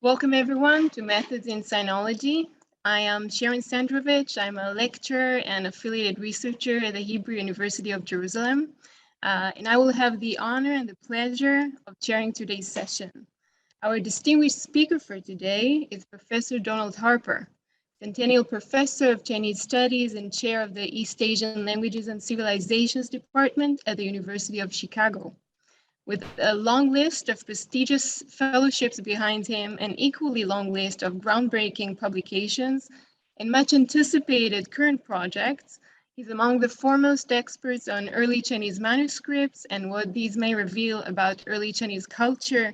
Welcome everyone to Methods in Sinology. I am Sharon Sandrovich. I'm a lecturer and affiliated researcher at the Hebrew University of Jerusalem. And I will have the honor and the pleasure of chairing today's session. Our distinguished speaker for today is Professor Donald Harper, Centennial Professor of Chinese Studies and Chair of the East Asian Languages and Civilizations Department at the University of Chicago. With a long list of prestigious fellowships behind him, an equally long list of groundbreaking publications, and much anticipated current projects, he's among the foremost experts on early Chinese manuscripts and what these may reveal about early Chinese culture,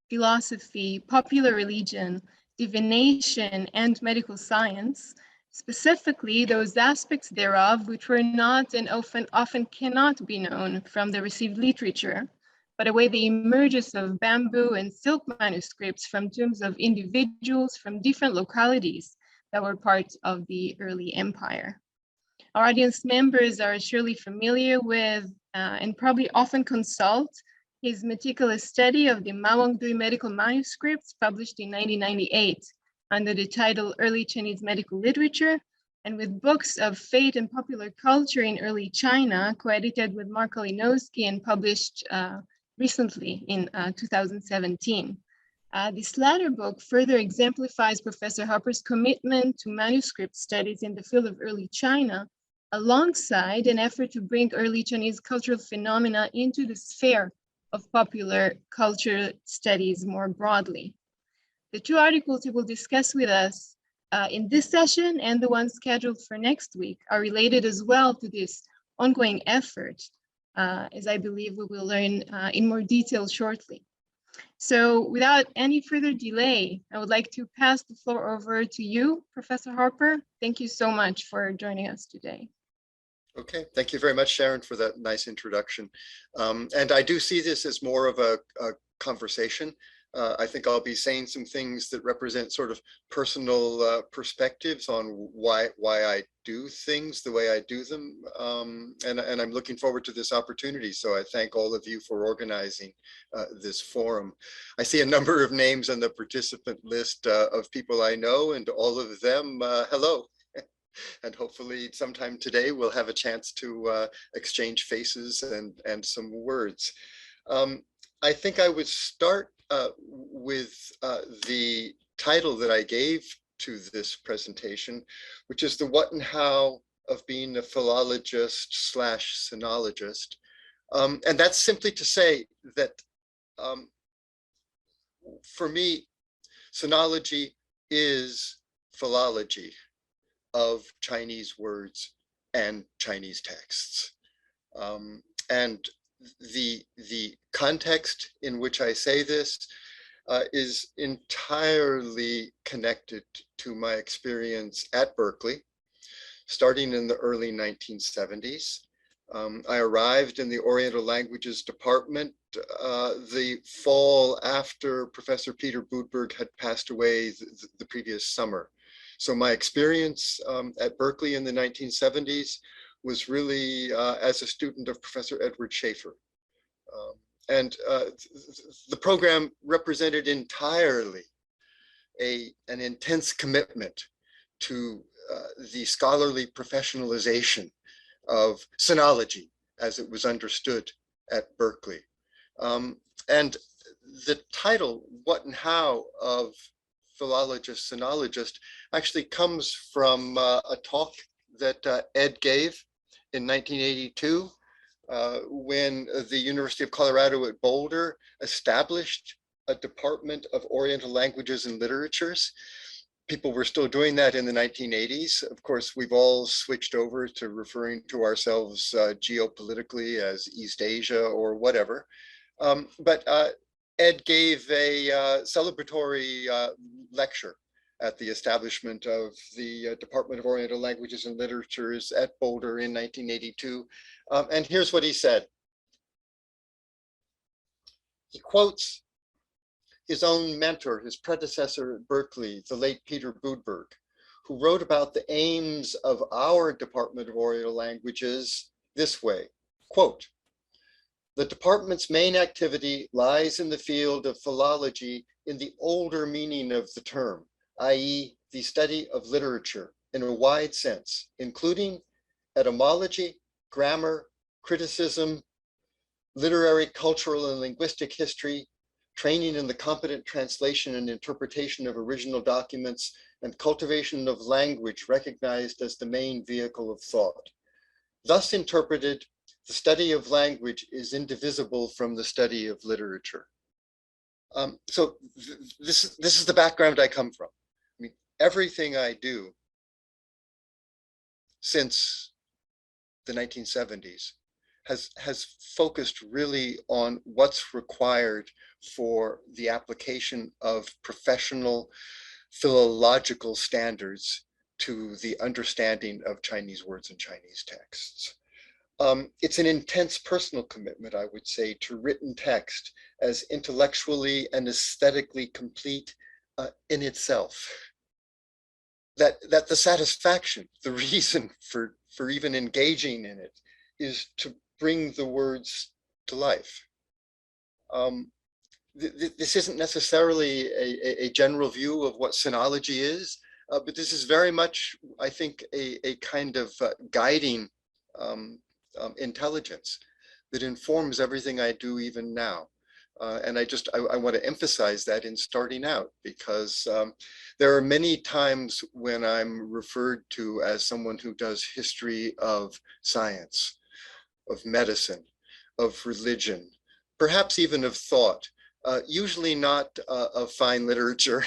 philosophy, popular religion, divination, and medical science, specifically those aspects thereof which were not and often cannot be known from the received literature, but await the emergence of bamboo and silk manuscripts from tombs of individuals from different localities that were part of the early empire. Our audience members are surely familiar with and probably often consult his meticulous study of the Mawangdui medical manuscripts published in 1998 under the title Early Chinese Medical Literature, and with books of fate and popular culture in early China, co-edited with Mark Kalinowski and published recently in 2017. This latter book further exemplifies Professor Harper's commitment to manuscript studies in the field of early China, alongside an effort to bring early Chinese cultural phenomena into the sphere of popular culture studies more broadly. The two articles he will discuss with us in this session and the one scheduled for next week are related as well to this ongoing effort, as I believe we will learn in more detail shortly. So without any further delay, I would like to pass the floor over to you, Professor Harper. Thank you so much for joining us today. Okay, thank you very much, Sharon, for that nice introduction. And I do see this as more of a conversation. I think I'll be saying some things that represent sort of personal perspectives on why I do things the way I do them. And I'm looking forward to this opportunity. So I thank all of you for organizing this forum. I see a number of names on the participant list of people I know, and all of them, hello. And hopefully sometime today we'll have a chance to exchange faces and some words. I think I would start with the title that I gave to this presentation, which is the what and how of being a philologist / sinologist. And that's simply to say that for me, sinology is philology of Chinese words and Chinese texts. And the context in which I say this is entirely connected to my experience at Berkeley, starting in the early 1970s. I arrived in the Oriental Languages Department the fall after Professor Peter Budberg had passed away the previous summer. So my experience at Berkeley in the 1970s was really as a student of Professor Edward Schaefer. And the program represented entirely an intense commitment to the scholarly professionalization of sinology as it was understood at Berkeley. And the title, What and How of Philologist, Sinologist, actually comes from a talk that Ed gave in 1982 when the University of Colorado at Boulder established a Department of Oriental Languages and Literatures. People were still doing that in the 1980s. Of course, we've all switched over to referring to ourselves geopolitically as East Asia or whatever. But Ed gave a celebratory lecture at the establishment of the Department of Oriental Languages and Literatures at Boulder in 1982. And here's what he said. He quotes his own mentor, his predecessor at Berkeley, the late Peter Budberg, who wrote about the aims of our Department of Oriental Languages this way, quote, The department's main activity lies in the field of philology in the older meaning of the term, i.e., the study of literature in a wide sense, including etymology, grammar, criticism, literary, cultural, and linguistic history, training in the competent translation and interpretation of original documents, and cultivation of language recognized as the main vehicle of thought. Thus interpreted, the study of language is indivisible from the study of literature. This is the background I come from. I mean, everything I do since the 1970s has focused really on what's required for the application of professional philological standards to the understanding of Chinese words and Chinese texts. It's an intense personal commitment, I would say, to written text as intellectually and aesthetically complete in itself. That the satisfaction, the reason for even engaging in it is to bring the words to life. This isn't necessarily a general view of what Sinology is, but this is very much, I think, a kind of guiding intelligence that informs everything I do even now. And I want to emphasize that in starting out, because there are many times when I'm referred to as someone who does history of science, of medicine, of religion, perhaps even of thought, usually not of fine literature.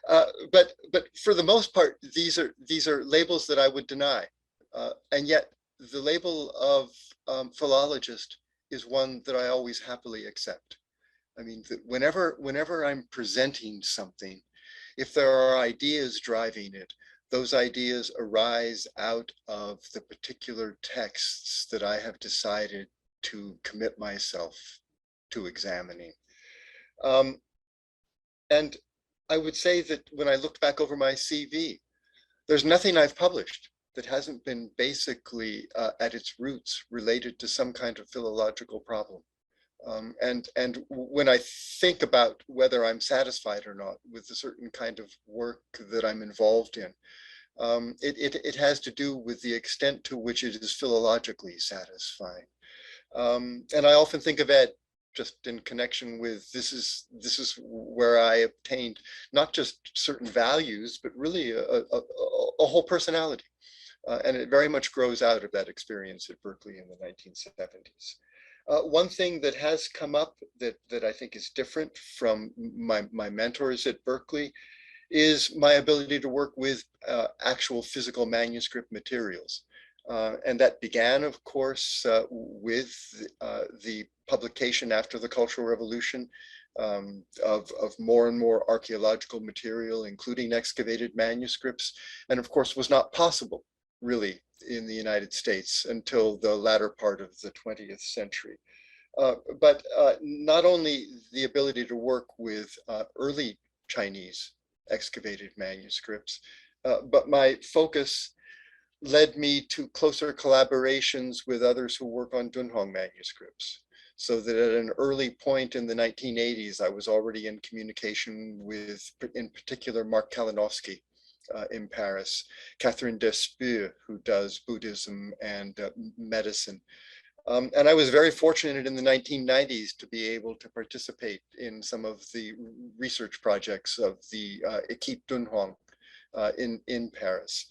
But for the most part, these are labels that I would deny. And yet the label of philologist is one that I always happily accept. I mean, whenever I'm presenting something, if there are ideas driving it, those ideas arise out of the particular texts that I have decided to commit myself to examining. And I would say that when I looked back over my CV, there's nothing I've published that hasn't been basically at its roots related to some kind of philological problem. And when I think about whether I'm satisfied or not with a certain kind of work that I'm involved in, it has to do with the extent to which it is philologically satisfying. And I often think of it just in connection with this is where I obtained not just certain values, but really a whole personality. And it very much grows out of that experience at Berkeley in the 1970s. One thing that has come up that I think is different from my mentors at Berkeley is my ability to work with actual physical manuscript materials. And that began, of course, with the publication after the Cultural Revolution of more and more archaeological material, including excavated manuscripts, and of course was not possible really in the United States until the latter part of the 20th century. But not only the ability to work with early Chinese excavated manuscripts, but my focus led me to closer collaborations with others who work on Dunhuang manuscripts. So that at an early point in the 1980s, I was already in communication with, in particular, Mark Kalinowski in Paris, Catherine Despeux, who does Buddhism and medicine. And I was very fortunate in the 1990s to be able to participate in some of the research projects of the Equipe Dunhuang in Paris.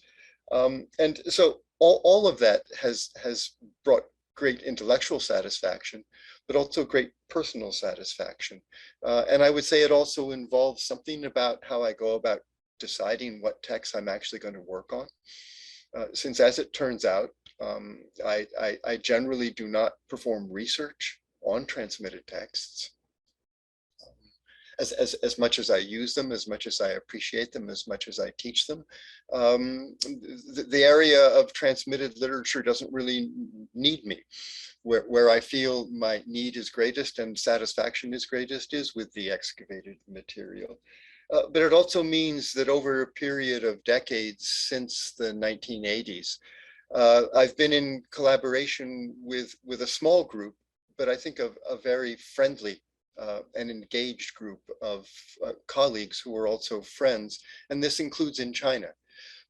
And so all of that has brought great intellectual satisfaction, but also great personal satisfaction. And I would say it also involves something about how I go about deciding what text I'm actually going to work on. Since as it turns out, I generally do not perform research on transmitted texts. As much as I use them, as much as I appreciate them, as much as I teach them, the area of transmitted literature doesn't really need me. Where I feel my need is greatest and satisfaction is greatest is with the excavated material. But it also means that over a period of decades since the 1980s, I've been in collaboration with a small group, but I think a very friendly and engaged group of colleagues who are also friends, and this includes in China.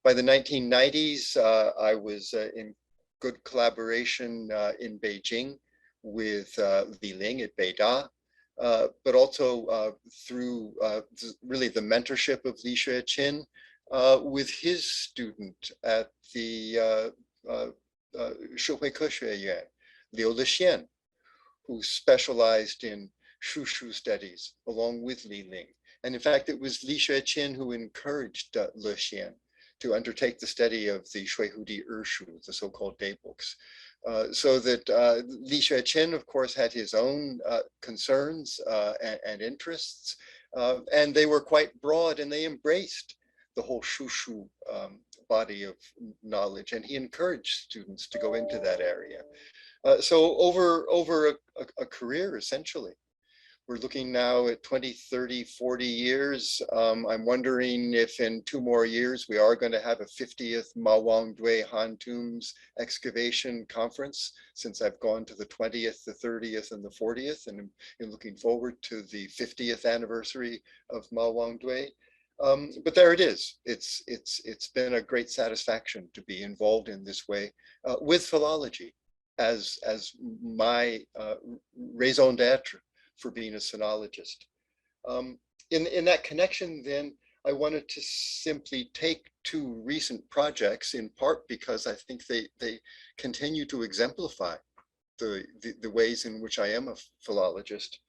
By the 1990s, I was in good collaboration in Beijing with Li Ling at Beida, but also through really the mentorship of Li Xueqin with his student at the Shihui Keshueyuan, Liu Lixian, who specialized in Shushu studies along with Li Ling. And in fact, it was Li Xueqin who encouraged Le Xian to undertake the study of the Shuihudi Ershu, the so-called day books. So that Li Xueqin, of course, had his own concerns and interests, and they were quite broad, and they embraced the whole Shushu body of knowledge, and he encouraged students to go into that area. So over a career, essentially, we're looking now at 20, 30, 40 years. I'm wondering if in 2 more years we are going to have a 50th Ma Wangdui Han Tombs excavation conference, since I've gone to the 20th, the 30th, and the 40th, and I'm looking forward to the 50th anniversary of Ma Wangdui. But there it is. It's been a great satisfaction to be involved in this way with philology as my raison d'etre for being a sinologist. In that connection, then, I wanted to simply take 2 recent projects, in part because I think they continue to exemplify the ways in which I am a philologist.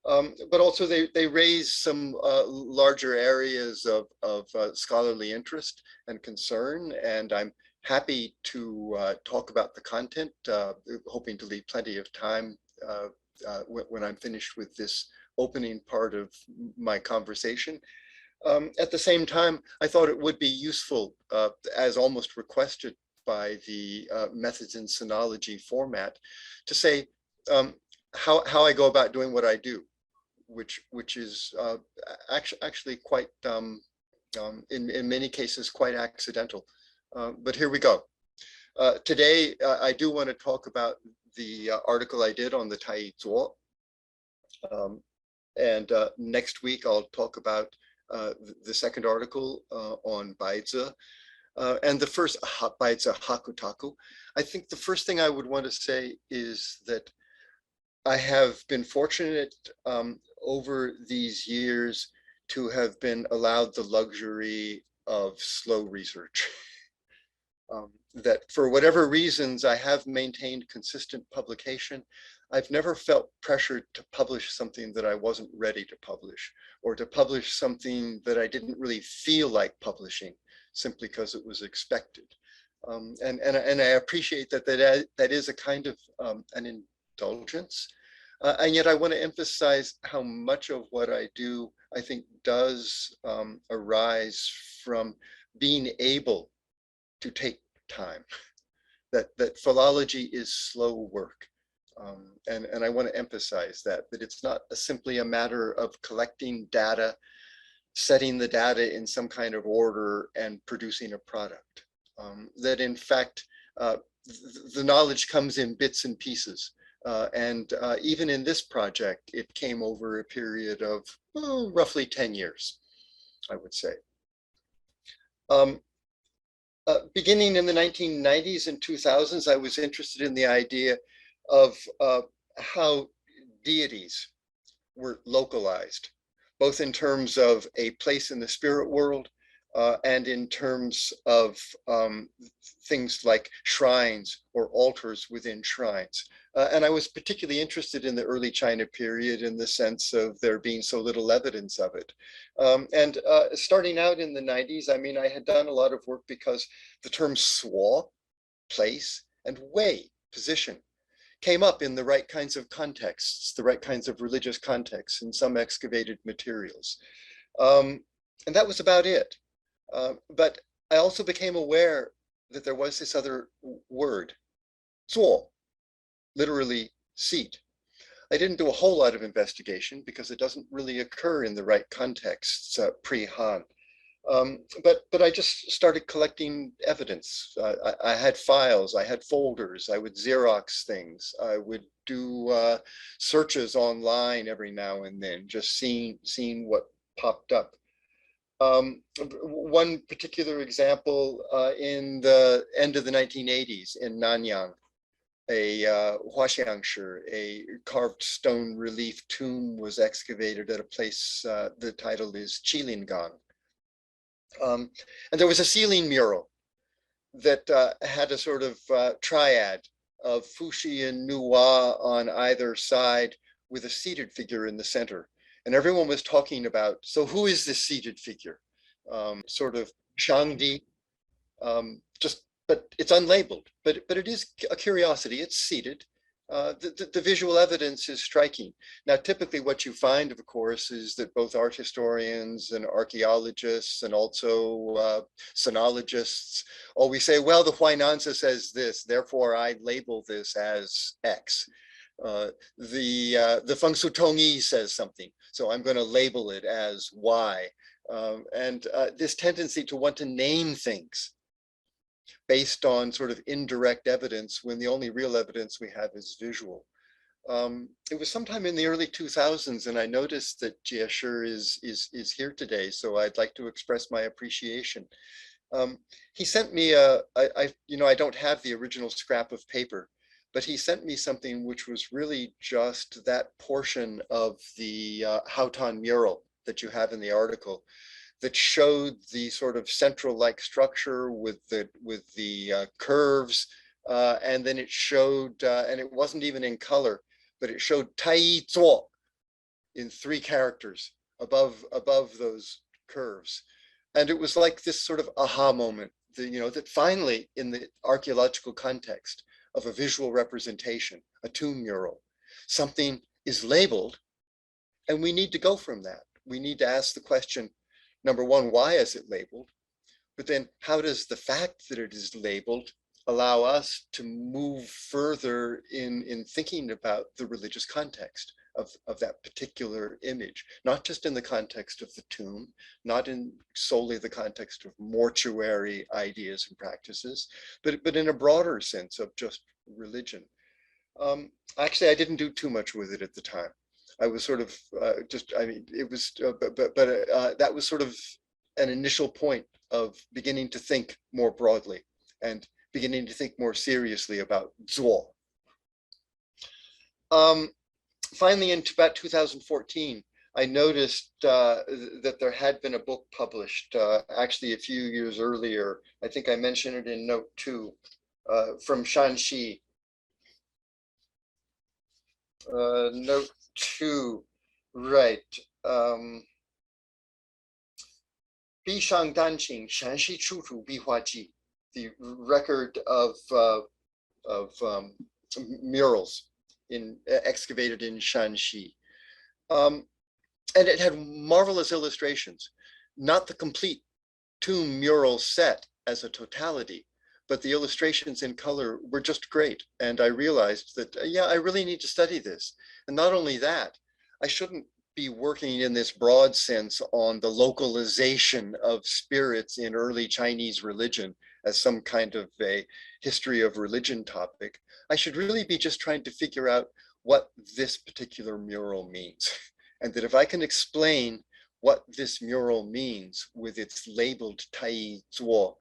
But also they raise some larger areas of scholarly interest and concern, and I'm happy to talk about the content, hoping to leave plenty of time when I'm finished with this opening part of my conversation. At the same time, I thought it would be useful, as almost requested by the Methods in Sinology format, to say how I go about doing what I do, which is actually quite, in many cases, quite accidental. But here we go. Today, I do want to talk about the article I did on the Taiyi. And next week, I'll talk about the second article on Baizi, and the first Baizi Hakutaku. I think the first thing I would want to say is that I have been fortunate over these years to have been allowed the luxury of slow research. That for whatever reasons, I have maintained consistent publication. I've never felt pressured to publish something that I wasn't ready to publish, or to publish something that I didn't really feel like publishing simply because it was expected. And I appreciate that is a kind of an indulgence. And yet I want to emphasize how much of what I do, I think, does arise from being able to take time, that philology is slow work. And I want to emphasize that it's not simply a matter of collecting data, setting the data in some kind of order, and producing a product. That in fact, the knowledge comes in bits and pieces. And even in this project, it came over a period of roughly 10 years, I would say. Beginning in the 1990s and 2000s, I was interested in the idea of how deities were localized, both in terms of a place in the spirit world and in terms of things like shrines or altars within shrines. And I was particularly interested in the early China period in the sense of there being so little evidence of it. And starting out in the 90s, I mean, I had done a lot of work because the term swa, place, and wei, position, came up in the right kinds of contexts, the right kinds of religious contexts in some excavated materials. And that was about it. But I also became aware that there was this other word, zuo, literally seat. I didn't do a whole lot of investigation because it doesn't really occur in the right contexts pre-Han. But I just started collecting evidence. I had files, I had folders, I would Xerox things, I would do searches online every now and then, just seeing what popped up. One particular example in the end of the 1980s in Nanyang, a Huaxiangshi, a carved stone relief tomb was excavated at a place, the title is Chilingang. And there was a ceiling mural that had a sort of triad of Fuxi and Nuwa on either side with a seated figure in the center. And everyone was talking about, so who is this seated figure? Sort of Shangdi, just, but it's unlabeled, but it is a curiosity. It's seated. The visual evidence is striking. Now, typically what you find, of course, is that both art historians and archaeologists and also sinologists always say, well, the Huainanzi says this, therefore I label this as X. The Feng Su Tongyi says something, so I'm going to label it as Y. And this tendency to want to name things based on sort of indirect evidence when the only real evidence we have is visual. It was sometime in the early 2000s, and I noticed that Jie Shi is here today, so I'd like to express my appreciation. He sent me I don't have the original scrap of paper, but he sent me something which was really just that portion of the Houghton mural that you have in the article, that showed the sort of central-like structure with the curves, and then it showed, and it wasn't even in color, but it showed Taiyi zuo in 3 characters above those curves, and it was like this sort of aha moment, that finally, in the archaeological context of a visual representation, a tomb mural, something is labeled, and we need to go from that. We need to ask the question, number one, why is it labeled? But then how does the fact that it is labeled allow us to move further in thinking about the religious context of that particular image, not just in the context of the tomb, not in solely the context of mortuary ideas and practices, but in a broader sense of just religion. Actually, I didn't do too much with it at the time. I was sort of it was, that was sort of an initial point of beginning to think more broadly and beginning to think more seriously about zuo. Finally, in about 2014, I noticed that there had been a book published, actually a few years earlier. I think I mentioned it in note 2, from Shanxi. Note 2, right. Bishang Danqing Shanxi Chuchu Bihuaji, the record of murals excavated in Shanxi. And it had marvelous illustrations, not the complete tomb mural set as a totality, but the illustrations in color were just great. And I realized that, yeah, I really need to study this. And not only that, I shouldn't be working in this broad sense on the localization of spirits in early Chinese religion as some kind of a history of religion topic. I should really be just trying to figure out what this particular mural means. And that if I can explain what this mural means with its labeled Taiyi zuo,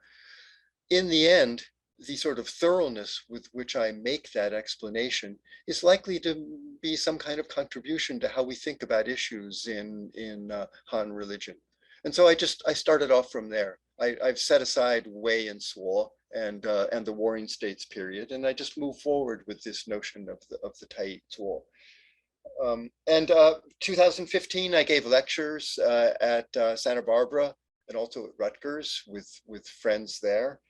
in the end, the sort of thoroughness with which I make that explanation is likely to be some kind of contribution to how we think about issues in Han religion. And so I started off from there. I've set aside Wei and Suo and the Warring States period, and I just move forward with this notion of the Taiyi zuo. And 2015, I gave lectures at Santa Barbara and also at Rutgers with friends there.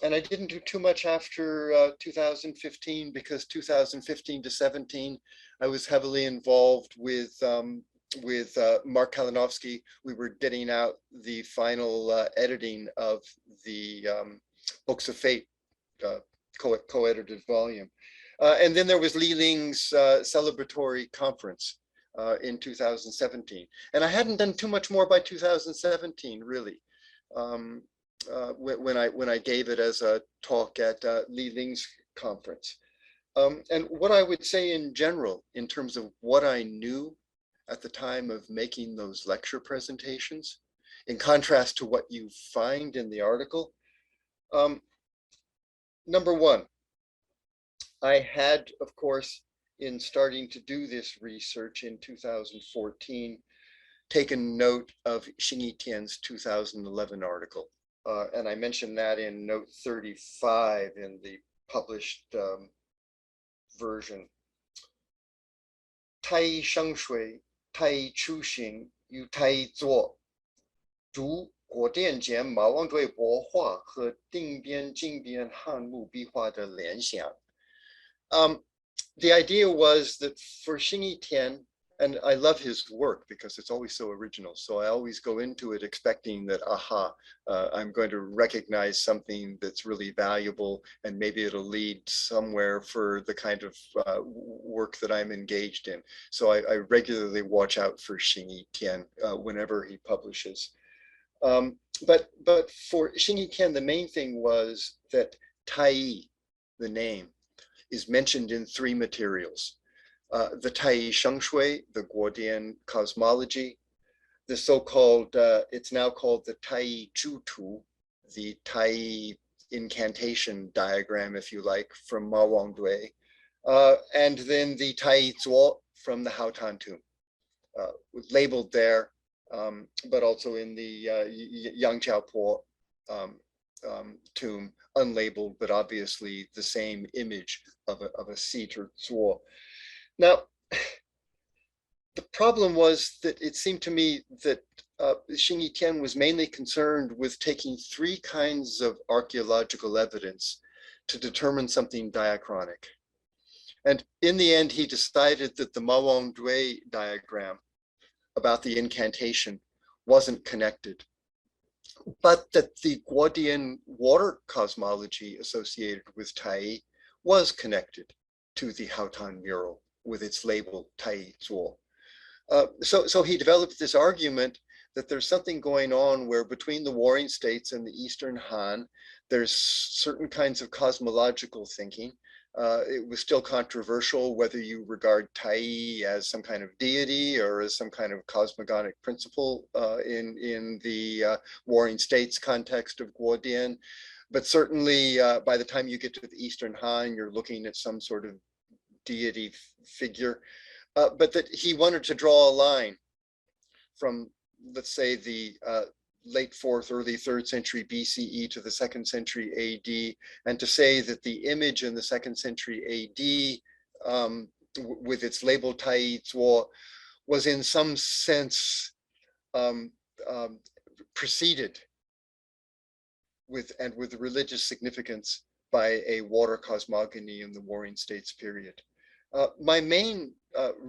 And I didn't do too much after 2015 because 2015 to 17, I was heavily involved with Mark Kalinowski. We were getting out the final editing of the Books of Fate co-edited volume. And then there was Li Ling's celebratory conference in 2017. And I hadn't done too much more by 2017, really, when I gave it as a talk at Li Ling's conference. And what I would say in general, in terms of what I knew at the time of making those lecture presentations, in contrast to what you find in the article, number one, I had, of course, in starting to do this research in 2014, taken note of Xingyi Tian's 2011 article. And I mentioned that in note 35 in the published version. Taiyi shengshui, Taiyi chuxing, yu Taiyi zuo, 如果电简毛王对国画和定边经边汉墓壁画的联想。The idea was that for Xingyi Tian, and I love his work because it's always so original. So I always go into it expecting that, aha, I'm going to recognize something that's really valuable and maybe it'll lead somewhere for the kind of work that I'm engaged in. So I regularly watch out for Xingyi Tian whenever he publishes. But for Xingyi Tian, the main thing was that Taiyi, the name, is mentioned in three materials. The Taiyi shengshui, the Guodian cosmology, the so-called, it's now called the Taiyi zhutu, the Taiyi incantation diagram, if you like, from Ma Wangdui, and then the Taiyi zuo from the Haotan tomb, labeled there, but also in the Yangqiaopo tomb, unlabeled, but obviously the same image of a seat or zuo. Now, the problem was that it seemed to me that Xingyi Tian was mainly concerned with taking three kinds of archaeological evidence to determine something diachronic. And in the end, he decided that the Ma Wangdui diagram about the incantation wasn't connected, but that the Guodian water cosmology associated with Taiyi was connected to the Haotan mural with its label Taiyi zuo. So he developed this argument that there's something going on where between the Warring States and the Eastern Han, there's certain kinds of cosmological thinking. It was still controversial whether you regard Taiyi as some kind of deity or as some kind of cosmogonic principle in the Warring States context of Guodian. But certainly by the time you get to the Eastern Han, you're looking at some sort of deity figure. But that he wanted to draw a line from, let's say, the late 4th, early 3rd century BCE to the 2nd century AD, and to say that the image in the 2nd century AD with its label Taiyi zuo was in some sense preceded with religious significance by a water cosmogony in the Warring States period. My main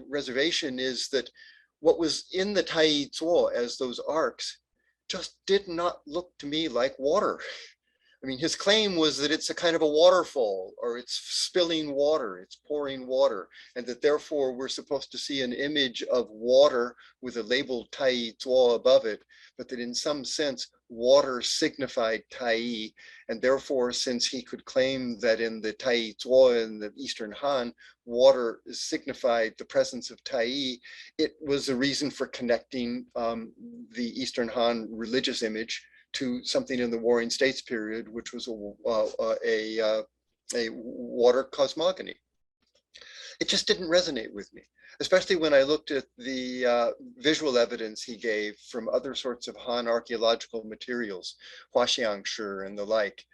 reservation is that what was in the Taiyi zuo as those arcs just did not look to me like water. I mean, his claim was that it's a kind of a waterfall, or it's spilling water, it's pouring water, and that therefore we're supposed to see an image of water with a label Taiyi zuo above it, but that in some sense water signified Taiyi, and therefore since he could claim that in the Taiyi zuo in the Eastern Han, water signified the presence of Taiyi, it was a reason for connecting the Eastern Han religious image to something in the Warring States period, which was a water cosmogony. It just didn't resonate with me, especially when I looked at the visual evidence he gave from other sorts of Han archaeological materials, Huaxiangshi and the like,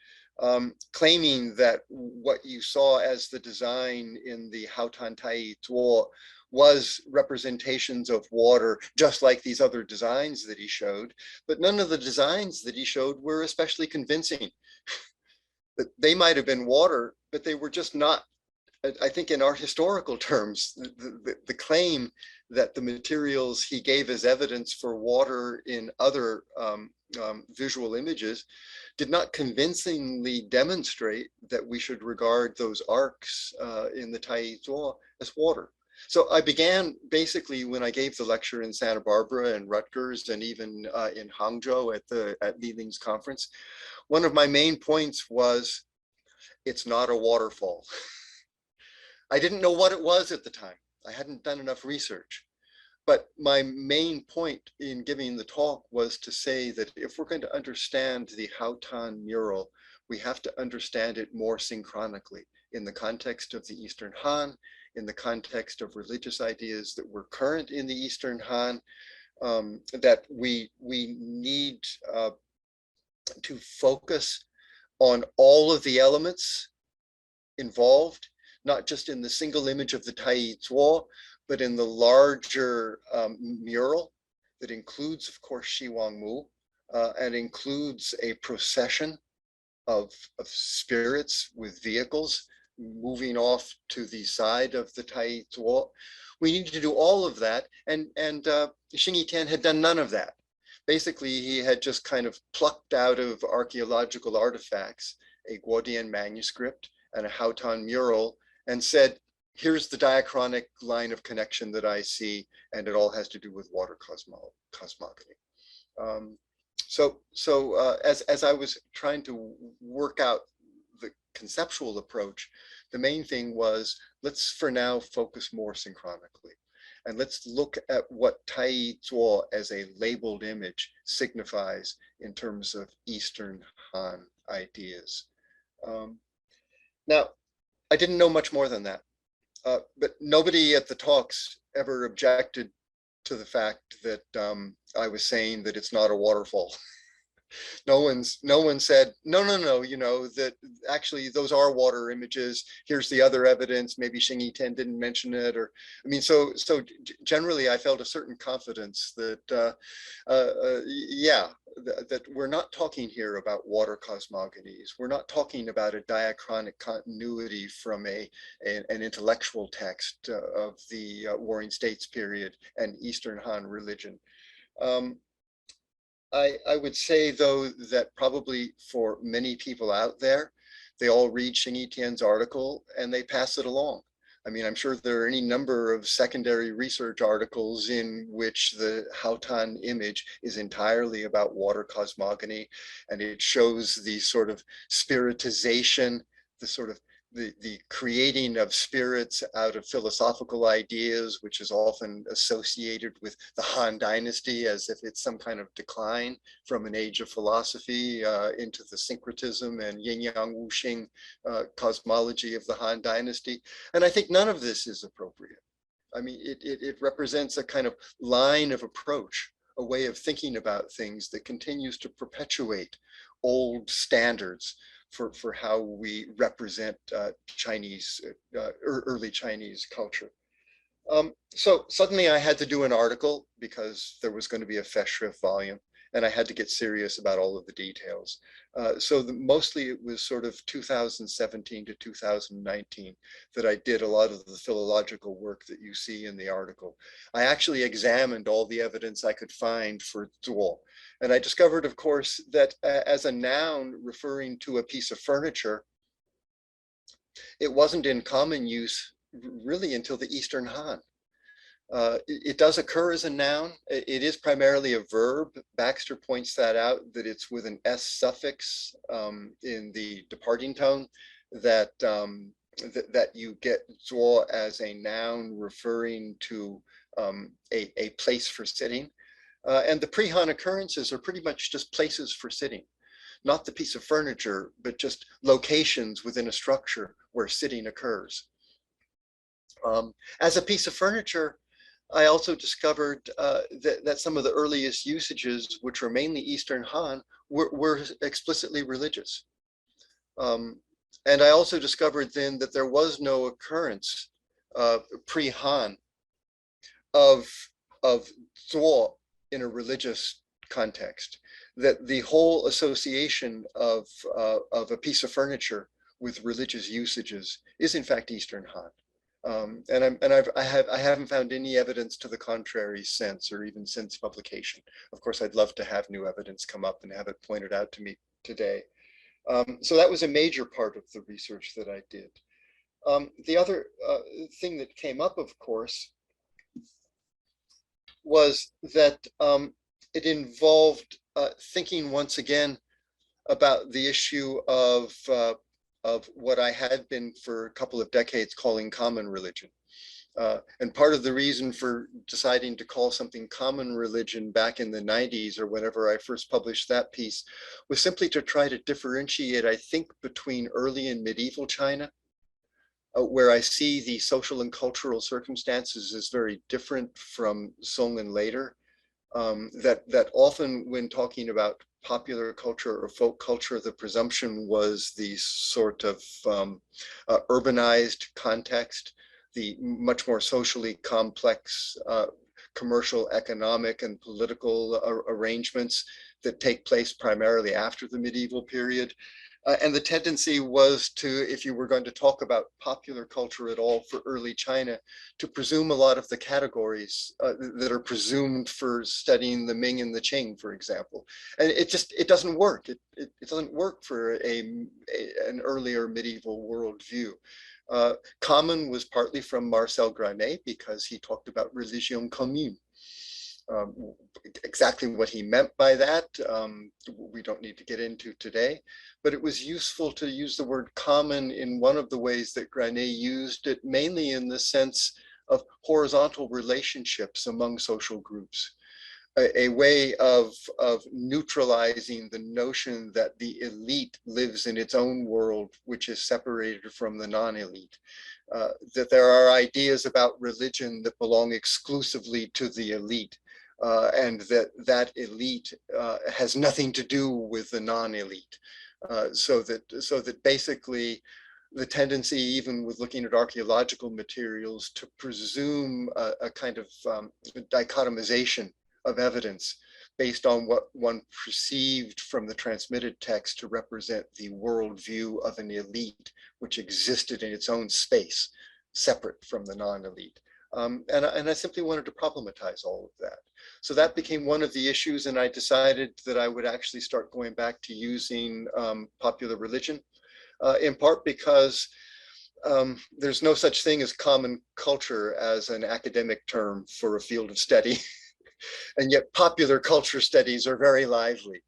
claiming that what you saw as the design in the Haotan Taiyi zuo was representations of water, just like these other designs that he showed, but none of the designs that he showed were especially convincing. They might have been water, but they were just not, I think in our historical terms, the claim that the materials he gave as evidence for water in other visual images did not convincingly demonstrate that we should regard those arcs in the Taiyi zuo as water. So I began basically when I gave the lecture in Santa Barbara and Rutgers and even in Hangzhou at Li Ling's conference. One of my main points was it's not a waterfall. I didn't know what it was at the time. I hadn't done enough research. But my main point in giving the talk was to say that if we're going to understand the Haotan mural, we have to understand it more synchronically in the context of the Eastern Han, in the context of religious ideas that were current in the Eastern Han, that we need to focus on all of the elements involved, not just in the single image of the Taiyi, but in the larger mural that includes, of course, Shi Wang Mu, and includes a procession of spirits with vehicles moving off to the side of the Taiyi. We need to do all of that, and Xing Yitian had done none of that. Basically, he had just kind of plucked out of archaeological artifacts a Guodian manuscript and a Haotan mural and said, here's the diachronic line of connection that I see, and it all has to do with water cosmogony. As I was trying to work out the conceptual approach, the main thing was, let's for now focus more synchronically. And let's look at what Taiyi Zuo as a labeled image signifies in terms of Eastern Han ideas. Now, I didn't know much more than that, but nobody at the talks ever objected to the fact that I was saying that it's not a waterfall. No one said, no, you know, that actually those are water images. Here's the other evidence. Maybe Xing Yitian didn't mention it, or, I mean, so generally I felt a certain confidence that, that we're not talking here about water cosmogonies. We're not talking about a diachronic continuity from an intellectual text of the Warring States period and Eastern Han religion. I would say, though, that probably for many people out there, they all read Xing Yitian's article and they pass it along. I mean, I'm sure there are any number of secondary research articles in which the Haotan image is entirely about water cosmogony, and it shows the sort of spiritization, the sort of the creating of spirits out of philosophical ideas, which is often associated with the Han Dynasty as if it's some kind of decline from an age of philosophy into the syncretism and yin-yang wuxing cosmology of the Han Dynasty. And I think none of this is appropriate. I mean, it represents a kind of line of approach, a way of thinking about things that continues to perpetuate old standards for how we represent Chinese, early Chinese culture. So suddenly I had to do an article because there was going to be a Festschrift volume, and I had to get serious about all of the details. Mostly it was sort of 2017 to 2019 that I did a lot of the philological work that you see in the article. I actually examined all the evidence I could find for Zuo. And I discovered, of course, that as a noun referring to a piece of furniture, it wasn't in common use really until the Eastern Han. It does occur as a noun. It is primarily a verb. Baxter points that out, that it's with an S suffix in the departing tone, that that you get zuo as a noun referring to a place for sitting. And the pre-Han occurrences are pretty much just places for sitting, not the piece of furniture, but just locations within a structure where sitting occurs. As a piece of furniture, I also discovered that some of the earliest usages, which were mainly Eastern Han, were explicitly religious. And I also discovered then that there was no occurrence pre-Han of zuo in a religious context, that the whole association of a piece of furniture with religious usages is in fact Eastern Han. I haven't found any evidence to the contrary since, or even since publication. Of course, I'd love to have new evidence come up and have it pointed out to me today. So that was a major part of the research that I did. The other thing that came up, of course, was that it involved thinking once again about the issue of what I had been for a couple of decades calling common religion. And part of the reason for deciding to call something common religion back in the 90s or whenever I first published that piece was simply to try to differentiate, I think, between early and medieval China, where I see the social and cultural circumstances as very different from Song and later. That often when talking about popular culture or folk culture, the presumption was the sort of urbanized context, the much more socially complex commercial, economic, and political arrangements that take place primarily after the medieval period. And the tendency was to, if you were going to talk about popular culture at all for early China, to presume a lot of the categories that are presumed for studying the Ming and the Qing, for example. And it doesn't work. It doesn't work for an earlier medieval worldview. Common was partly from Marcel Granet because he talked about religion commune. Exactly what he meant by that, we don't need to get into today, but it was useful to use the word common in one of the ways that Granet used it, mainly in the sense of horizontal relationships among social groups, a way of neutralizing the notion that the elite lives in its own world, which is separated from the non-elite. That there are ideas about religion that belong exclusively to the elite, and that elite has nothing to do with the non-elite. So that basically the tendency, even with looking at archaeological materials, to presume a kind of dichotomization of evidence based on what one perceived from the transmitted text to represent the worldview of an elite, which existed in its own space, separate from the non-elite. And I simply wanted to problematize all of that. So that became one of the issues, and I decided that I would actually start going back to using popular religion, in part because there's no such thing as common culture as an academic term for a field of study. And yet popular culture studies are very lively.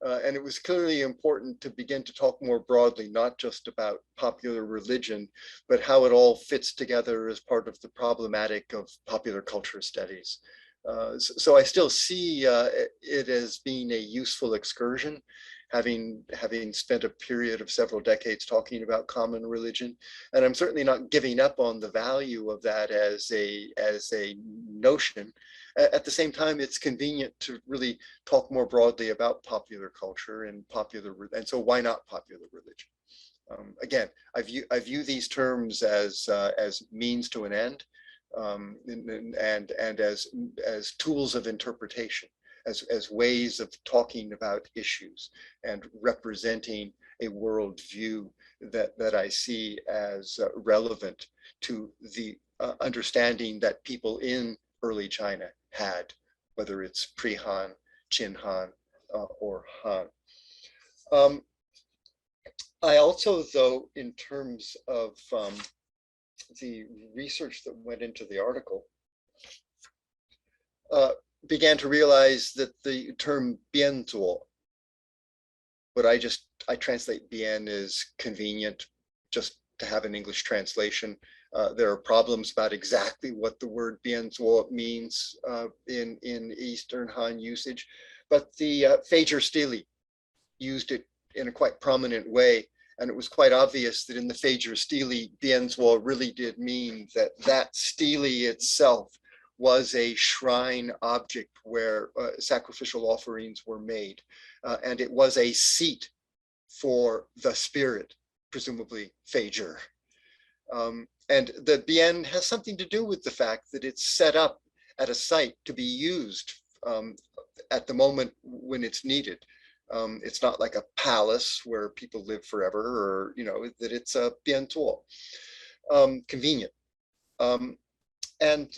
And it was clearly important to begin to talk more broadly, not just about popular religion, but how it all fits together as part of the problematic of popular culture studies. So I still see it as being a useful excursion, having spent a period of several decades talking about common religion. And I'm certainly not giving up on the value of that as a notion. At the same time, it's convenient to really talk more broadly about popular culture and so why not popular religion? Again, I view these terms as means to an end, and as tools of interpretation, as ways of talking about issues and representing a worldview that I see as relevant to the understanding that people in early China had, whether it's pre-Han, Qin-Han, or Han. I also, though, in terms of the research that went into the article, began to realize that the term bianzuo, what I translate bien as convenient, just to have an English translation. There are problems about exactly what the word bianzuo means in Eastern Han usage, but the Feijer stele used it in a quite prominent way. And it was quite obvious that in the Feijer stele, bianzuo really did mean that stele itself was a shrine object where sacrificial offerings were made. And it was a seat for the spirit, presumably Feijer. And the bien has something to do with the fact that it's set up at a site to be used at the moment when it's needed. It's not like a palace where people live forever, or, that it's a bianzuo, convenient. And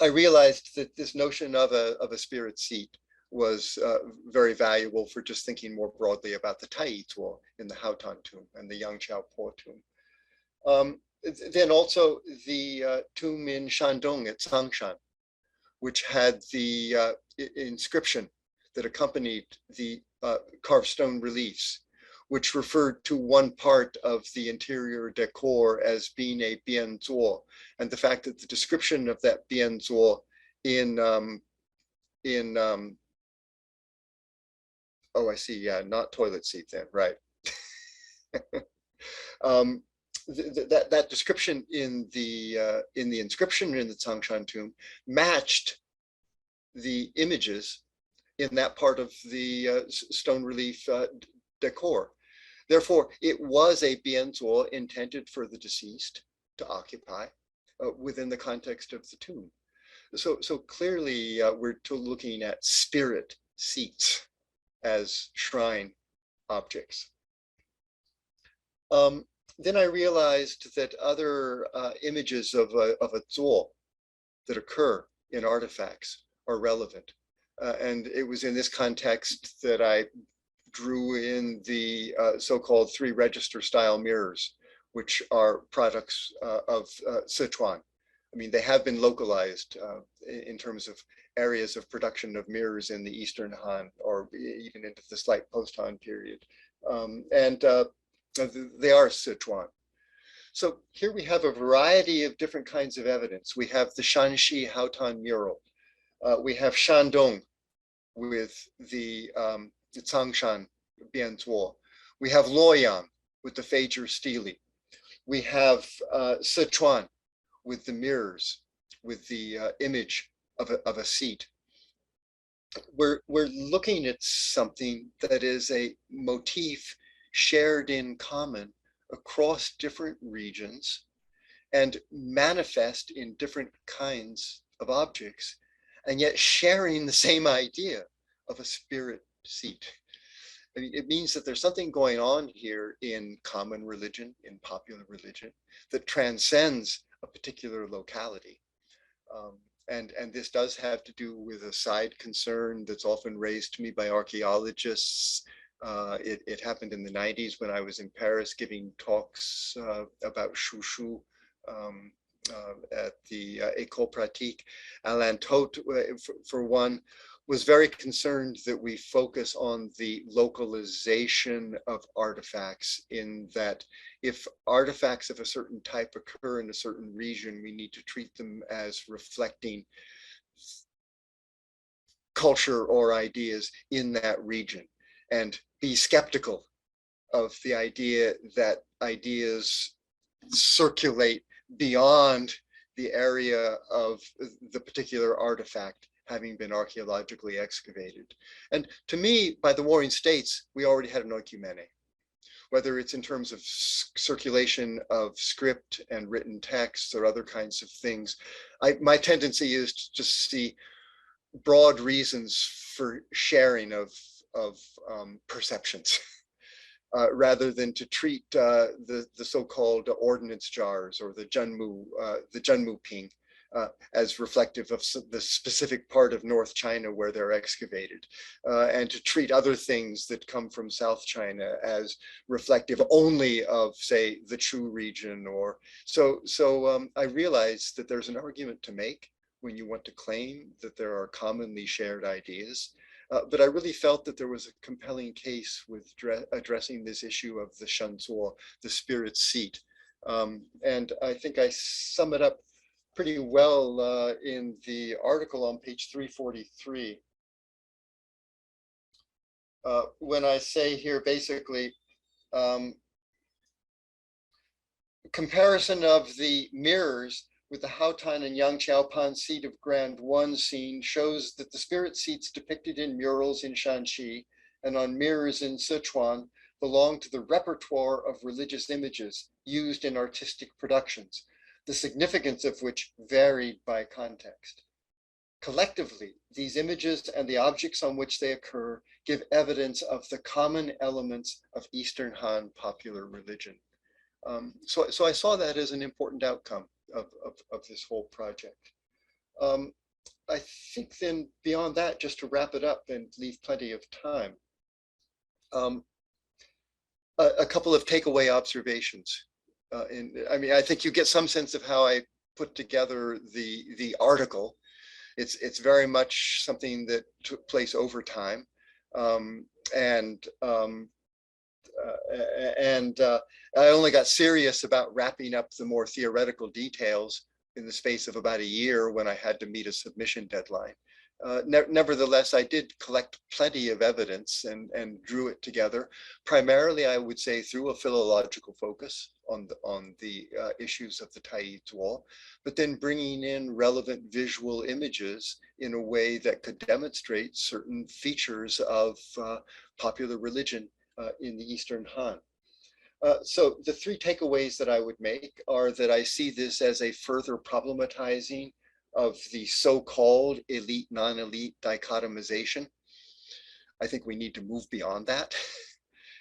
I realized that this notion of a spirit seat was very valuable for just thinking more broadly about the Taiyi in the Haotan tomb and the Yangqiao Po tomb. Then also the tomb in Shandong at Changshan, which had the inscription that accompanied the carved stone reliefs, which referred to one part of the interior decor as being a bianzuo, and the fact that the description of that bianzuo in oh, I see, yeah, not toilet seat then, right. That description in the inscription in the Changshan tomb matched the images in that part of the stone relief decor. Therefore, it was a bianzuo intended for the deceased to occupy within the context of the tomb. So clearly, we're looking at spirit seats as shrine objects. Then I realized that other images of a zuo that occur in artifacts are relevant. And it was in this context that I drew in the so-called 3-register style mirrors, which are products of Sichuan. I mean, they have been localized in terms of areas of production of mirrors in the Eastern Han, or even into the slight post-Han period. They are Sichuan. So here we have a variety of different kinds of evidence. We have the Shanxi Haotan mural. We have Shandong with the Changshan bianzuo. We have Luoyang with the Feijer stele. We have Sichuan with the mirrors, with the image of a seat. We're looking at something that is a motif shared in common across different regions and manifest in different kinds of objects, and yet sharing the same idea of a spirit seat. I mean, it means that there's something going on here in common religion, in popular religion, that transcends a particular locality. And this does have to do with a side concern that's often raised to me by archaeologists. It happened in the 90s when I was in Paris giving talks about Shushu at the École Pratique. Alain Todt, for one, was very concerned that we focus on the localization of artifacts, in that if artifacts of a certain type occur in a certain region, we need to treat them as reflecting culture or ideas in that region, and be skeptical of the idea that ideas circulate beyond the area of the particular artifact having been archaeologically excavated. And to me, by the Warring States, we already had an oikumene, whether it's in terms of circulation of script and written texts or other kinds of things. My tendency is to just see broad reasons for sharing of perceptions, rather than to treat the so-called ordnance jars or the Zhenmu ping as reflective of the specific part of North China where they're excavated, and to treat other things that come from South China as reflective only of, say, the Chu region. Or so I realized that there's an argument to make when you want to claim that there are commonly shared ideas. But I really felt that there was a compelling case with addressing this issue of the Shanzuo, the spirit seat. And I think I sum it up pretty well in the article on page 343. When I say here, basically, comparison of the mirrors with the Haotan and Yangqiaopan seat of Grand One scene shows that the spirit seats depicted in murals in Shanxi and on mirrors in Sichuan belong to the repertoire of religious images used in artistic productions, the significance of which varied by context. Collectively, these images and the objects on which they occur give evidence of the common elements of Eastern Han popular religion. So I saw that as an important outcome of this whole project. I think then beyond that, just to wrap it up and leave plenty of time, a couple of takeaway observations I mean, I think you get some sense of how I put together the article. It's very much something that took place over time, and I only got serious about wrapping up the more theoretical details in the space of about a year when I had to meet a submission deadline. Nevertheless, I did collect plenty of evidence and drew it together, primarily, I would say, through a philological focus on the issues of the Taiyi tool, but then bringing in relevant visual images in a way that could demonstrate certain features of popular religion in the Eastern Han. So the three takeaways that I would make are that I see this as a further problematizing of the so-called elite, non-elite dichotomization. I think we need to move beyond that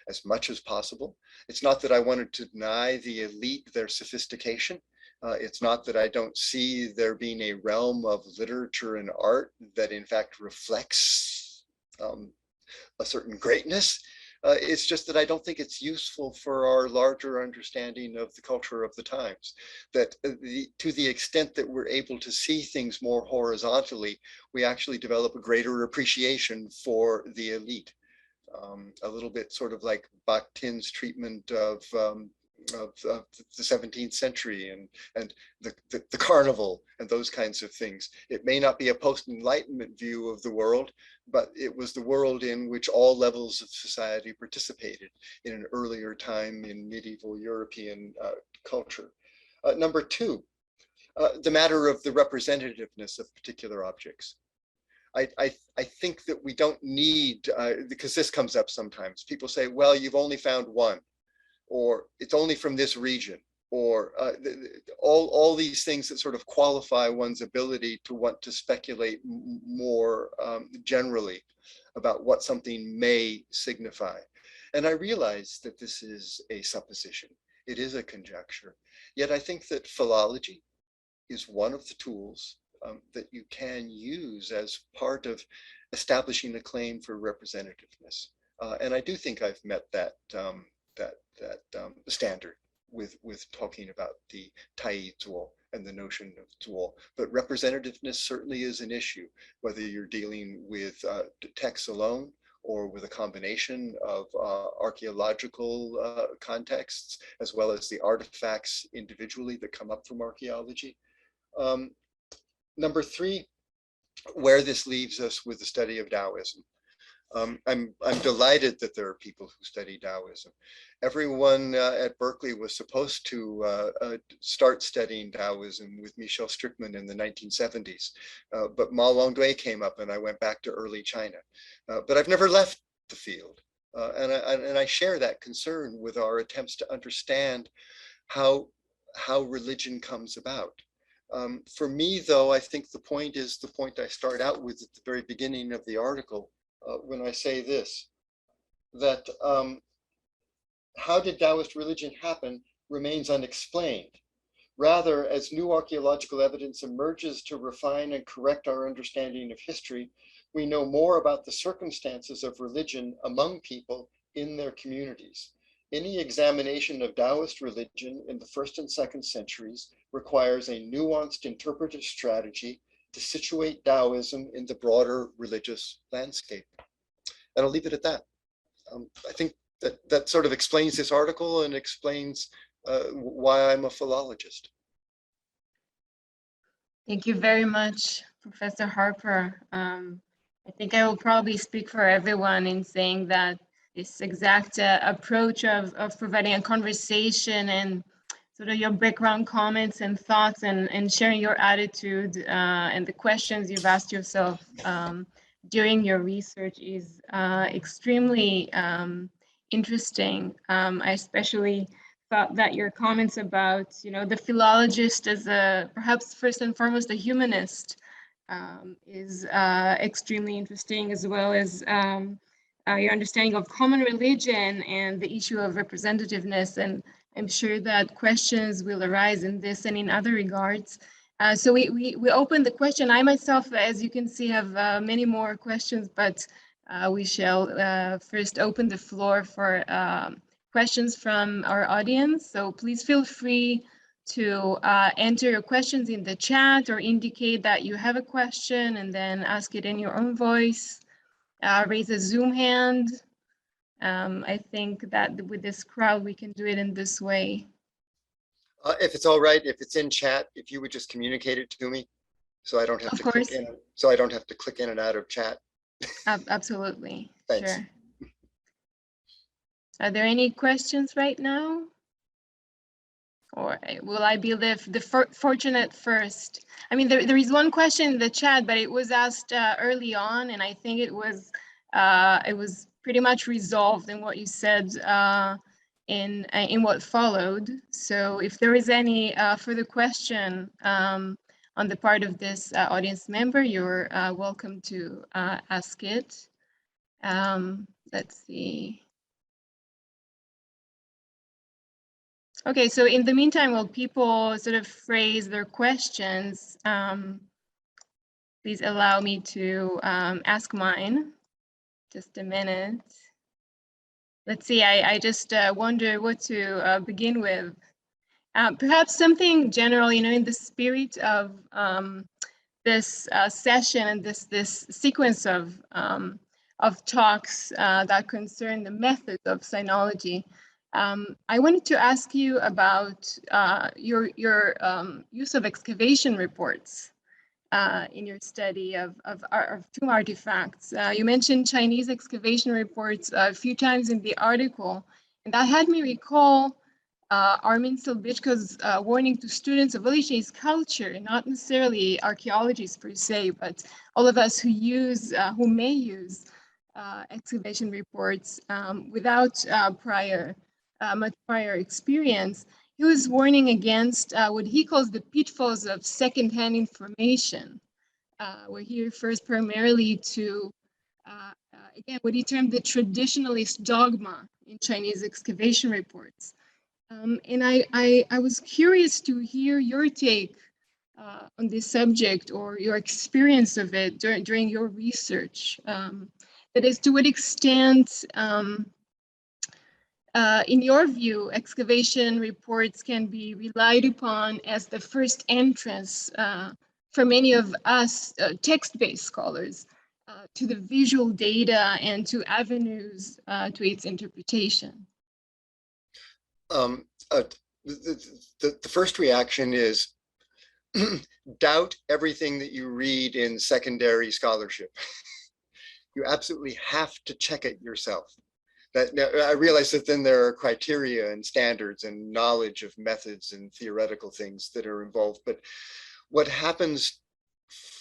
as much as possible. It's not that I wanted to deny the elite their sophistication. It's not that I don't see there being a realm of literature and art that in fact reflects a certain greatness. It's just that I don't think it's useful for our larger understanding of the culture of the times. That to the extent that we're able to see things more horizontally, we actually develop a greater appreciation for the elite. A little bit sort of like Bakhtin's treatment of the 17th century and the carnival and those kinds of things. It may not be a post-Enlightenment view of the world, but it was the world in which all levels of society participated in an earlier time in medieval European culture. Number two, the matter of the representativeness of particular objects. I think that we don't need, because this comes up sometimes, people say, well, you've only found one, or it's only from this region, or all these things that sort of qualify one's ability to want to speculate more generally about what something may signify. And I realize that this is a supposition. It is a conjecture. Yet I think that philology is one of the tools that you can use as part of establishing a claim for representativeness. And I do think I've met that standard with talking about the Taiyi tool and the notion of tool. But representativeness certainly is an issue, whether you're dealing with texts alone or with a combination of archaeological contexts, as well as the artifacts individually that come up from archaeology. Number three, where this leaves us with the study of Taoism. I'm delighted that there are people who study Taoism. Everyone at Berkeley was supposed to start studying Taoism with Michel Strickman in the 1970s, but Ma Longdui came up and I went back to early China. But I've never left the field. And I share that concern with our attempts to understand how religion comes about. For me, though, I think the point is the point I start out with at the very beginning of the article when I say this, that how did Taoist religion happen remains unexplained. Rather, as new archaeological evidence emerges to refine and correct our understanding of history, we know more about the circumstances of religion among people in their communities. Any examination of Taoist religion in the 1st and 2nd centuries requires a nuanced interpretive strategy to situate Taoism in the broader religious landscape. And I'll leave it at that. I think that sort of explains this article and explains why I'm a philologist. Thank you very much, Professor Harper. I think I will probably speak for everyone in saying that this exact approach of providing a conversation and sort of your background comments and thoughts and sharing your attitude and the questions you've asked yourself during your research is extremely interesting. I especially thought that your comments about, the philologist as perhaps first and foremost a humanist is extremely interesting, as well as your understanding of common religion and the issue of representativeness. And I'm sure that questions will arise in this and in other regards. So we open the question. I myself, as you can see, have many more questions, but we shall first open the floor for questions from our audience. So please feel free to enter your questions in the chat or indicate that you have a question and then ask it in your own voice. Raise a Zoom hand. I think that with this crowd, we can do it in this way. If it's all right, if it's in chat, if you would just communicate it to me, so I don't have Of to course. click in. So I don't have to click in and out of chat. Absolutely. Thanks. Sure. Are there any questions right now? Or will I be the fortunate first? I mean, there is one question in the chat, but it was asked early on, and I think it was pretty much resolved in what you said in what followed. So if there is any further question on the part of this audience member, you're welcome to ask it. Let's see. Okay, so in the meantime, while people sort of phrase their questions, please allow me to ask mine. Just a minute. Let's see, I just wonder what to begin with. Perhaps something general, in the spirit of this session and this sequence of talks that concern the methods of Sinology. I wanted to ask you about your use of excavation reports in your study of tomb artifacts. You mentioned Chinese excavation reports a few times in the article, and that had me recall Armin Silbichko's warning to students of early Chinese culture, not necessarily archaeologists per se, but all of us who may use excavation reports without much prior experience. He was warning against what he calls the pitfalls of secondhand information, where he refers primarily to, again, what he termed the traditionalist dogma in Chinese excavation reports. And I was curious to hear your take on this subject or your experience of it during your research. That is, to what extent, in your view, excavation reports can be relied upon as the first entrance for many of us text-based scholars to the visual data and to avenues to its interpretation? The first reaction is doubt everything that you read in secondary scholarship. You absolutely have to check it yourself. I realize that then there are criteria and standards and knowledge of methods and theoretical things that are involved. But what happens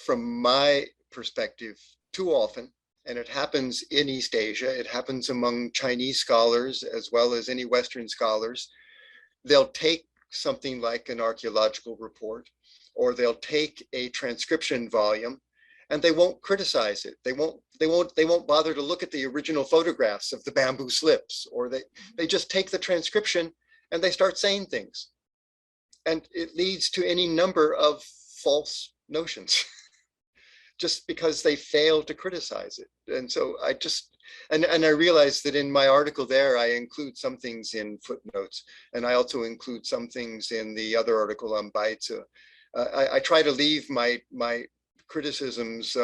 from my perspective too often, and it happens in East Asia, it happens among Chinese scholars as well as any Western scholars, they'll take something like an archaeological report, or they'll take a transcription volume, and they won't criticize it. They won't bother to look at the original photographs of the bamboo slips, or they just take the transcription and they start saying things. And it leads to any number of false notions just because they fail to criticize it. And so I realize that in my article there, I include some things in footnotes, and I also include some things in the other article on Baizi. I try to leave my criticisms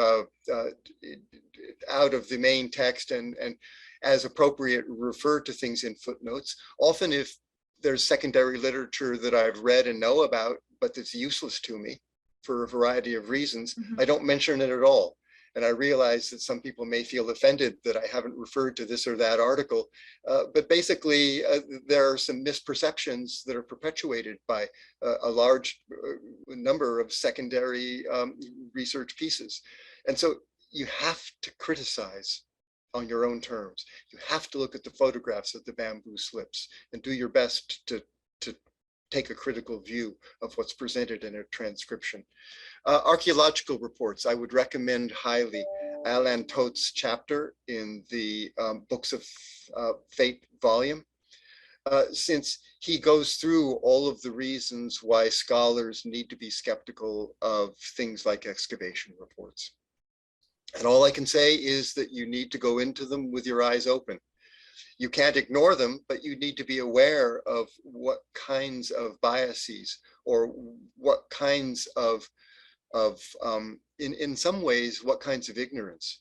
out of the main text and as appropriate refer to things in footnotes. Often if there's secondary literature that I've read and know about, but that's useless to me for a variety of reasons, I don't mention it at all. And I realize that some people may feel offended that I haven't referred to this or that article, but basically there are some misperceptions that are perpetuated by a large number of secondary research pieces. And so you have to criticize on your own terms. You have to look at the photographs of the bamboo slips and do your best to take a critical view of what's presented in a transcription. Archaeological reports, I would recommend highly Alan Toth's chapter in the Books of Fate volume, since he goes through all of the reasons why scholars need to be skeptical of things like excavation reports. And all I can say is that you need to go into them with your eyes open. You can't ignore them, but you need to be aware of what kinds of biases or what kinds of in some ways, what kinds of ignorance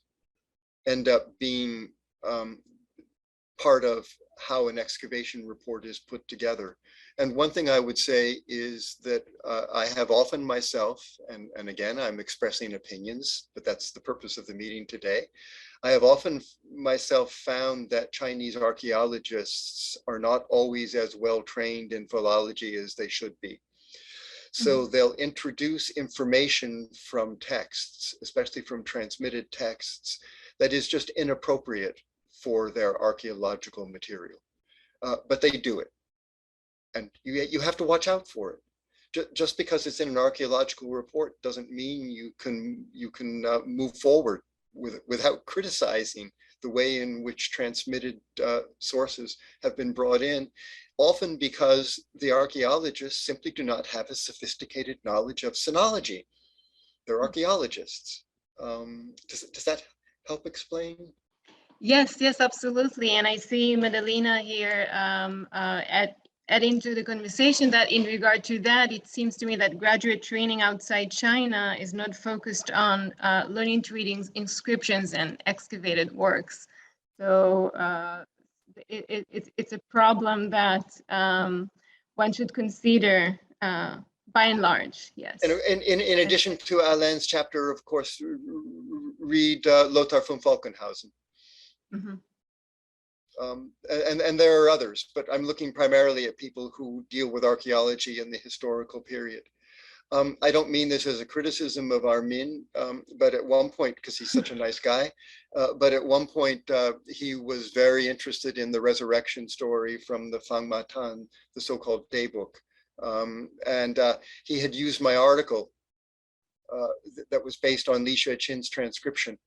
end up being part of how an excavation report is put together. And one thing I would say is that I have often myself, and again, I'm expressing opinions, but that's the purpose of the meeting today. I have often myself found that Chinese archaeologists are not always as well trained in philology as they should be. So they'll introduce information from texts, especially from transmitted texts, that is just inappropriate for their archaeological material. But they do it. And you have to watch out for it. Just because it's in an archaeological report doesn't mean you can move forward without criticizing the way in which transmitted sources have been brought in, often because the archaeologists simply do not have a sophisticated knowledge of Sinology. They're archaeologists. Does that help explain? Yes, yes, absolutely. And I see Madalena here adding to the conversation that in regard to that, it seems to me that graduate training outside China is not focused on learning to read inscriptions and excavated works. So it's a problem that one should consider by and large, yes. And in addition to Alain's chapter, of course, read Lothar von Falkenhausen. And there are others, but I'm looking primarily at people who deal with archaeology in the historical period. I don't mean this as a criticism of Armin, but at one point, because he's such a nice guy, but at one point he was very interested in the resurrection story from the Fang Ma Tan, the so-called day book. And he had used my article that was based on Li Xueqin's transcription.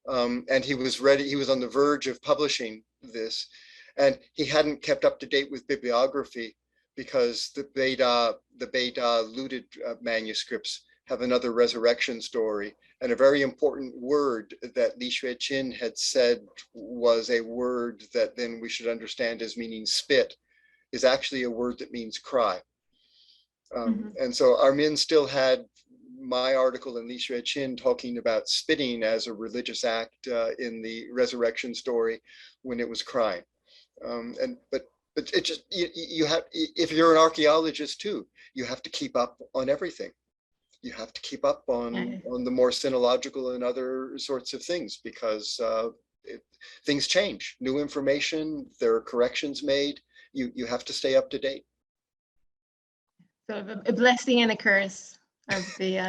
And he was ready, he was on the verge of publishing this, and he hadn't kept up to date with bibliography because the Beida looted manuscripts have another resurrection story, and a very important word that Li Xueqin had said was a word that then we should understand as meaning spit is actually a word that means cry. And so Armin still had my article in Li Xueqin talking about spitting as a religious act in the resurrection story when it was crying. But it just, you have, if you're an archaeologist too, you have to keep up on everything. You have to keep up on the more sinological and other sorts of things because things change, new information, there are corrections made. You have to stay up to date. So a blessing and a curse of the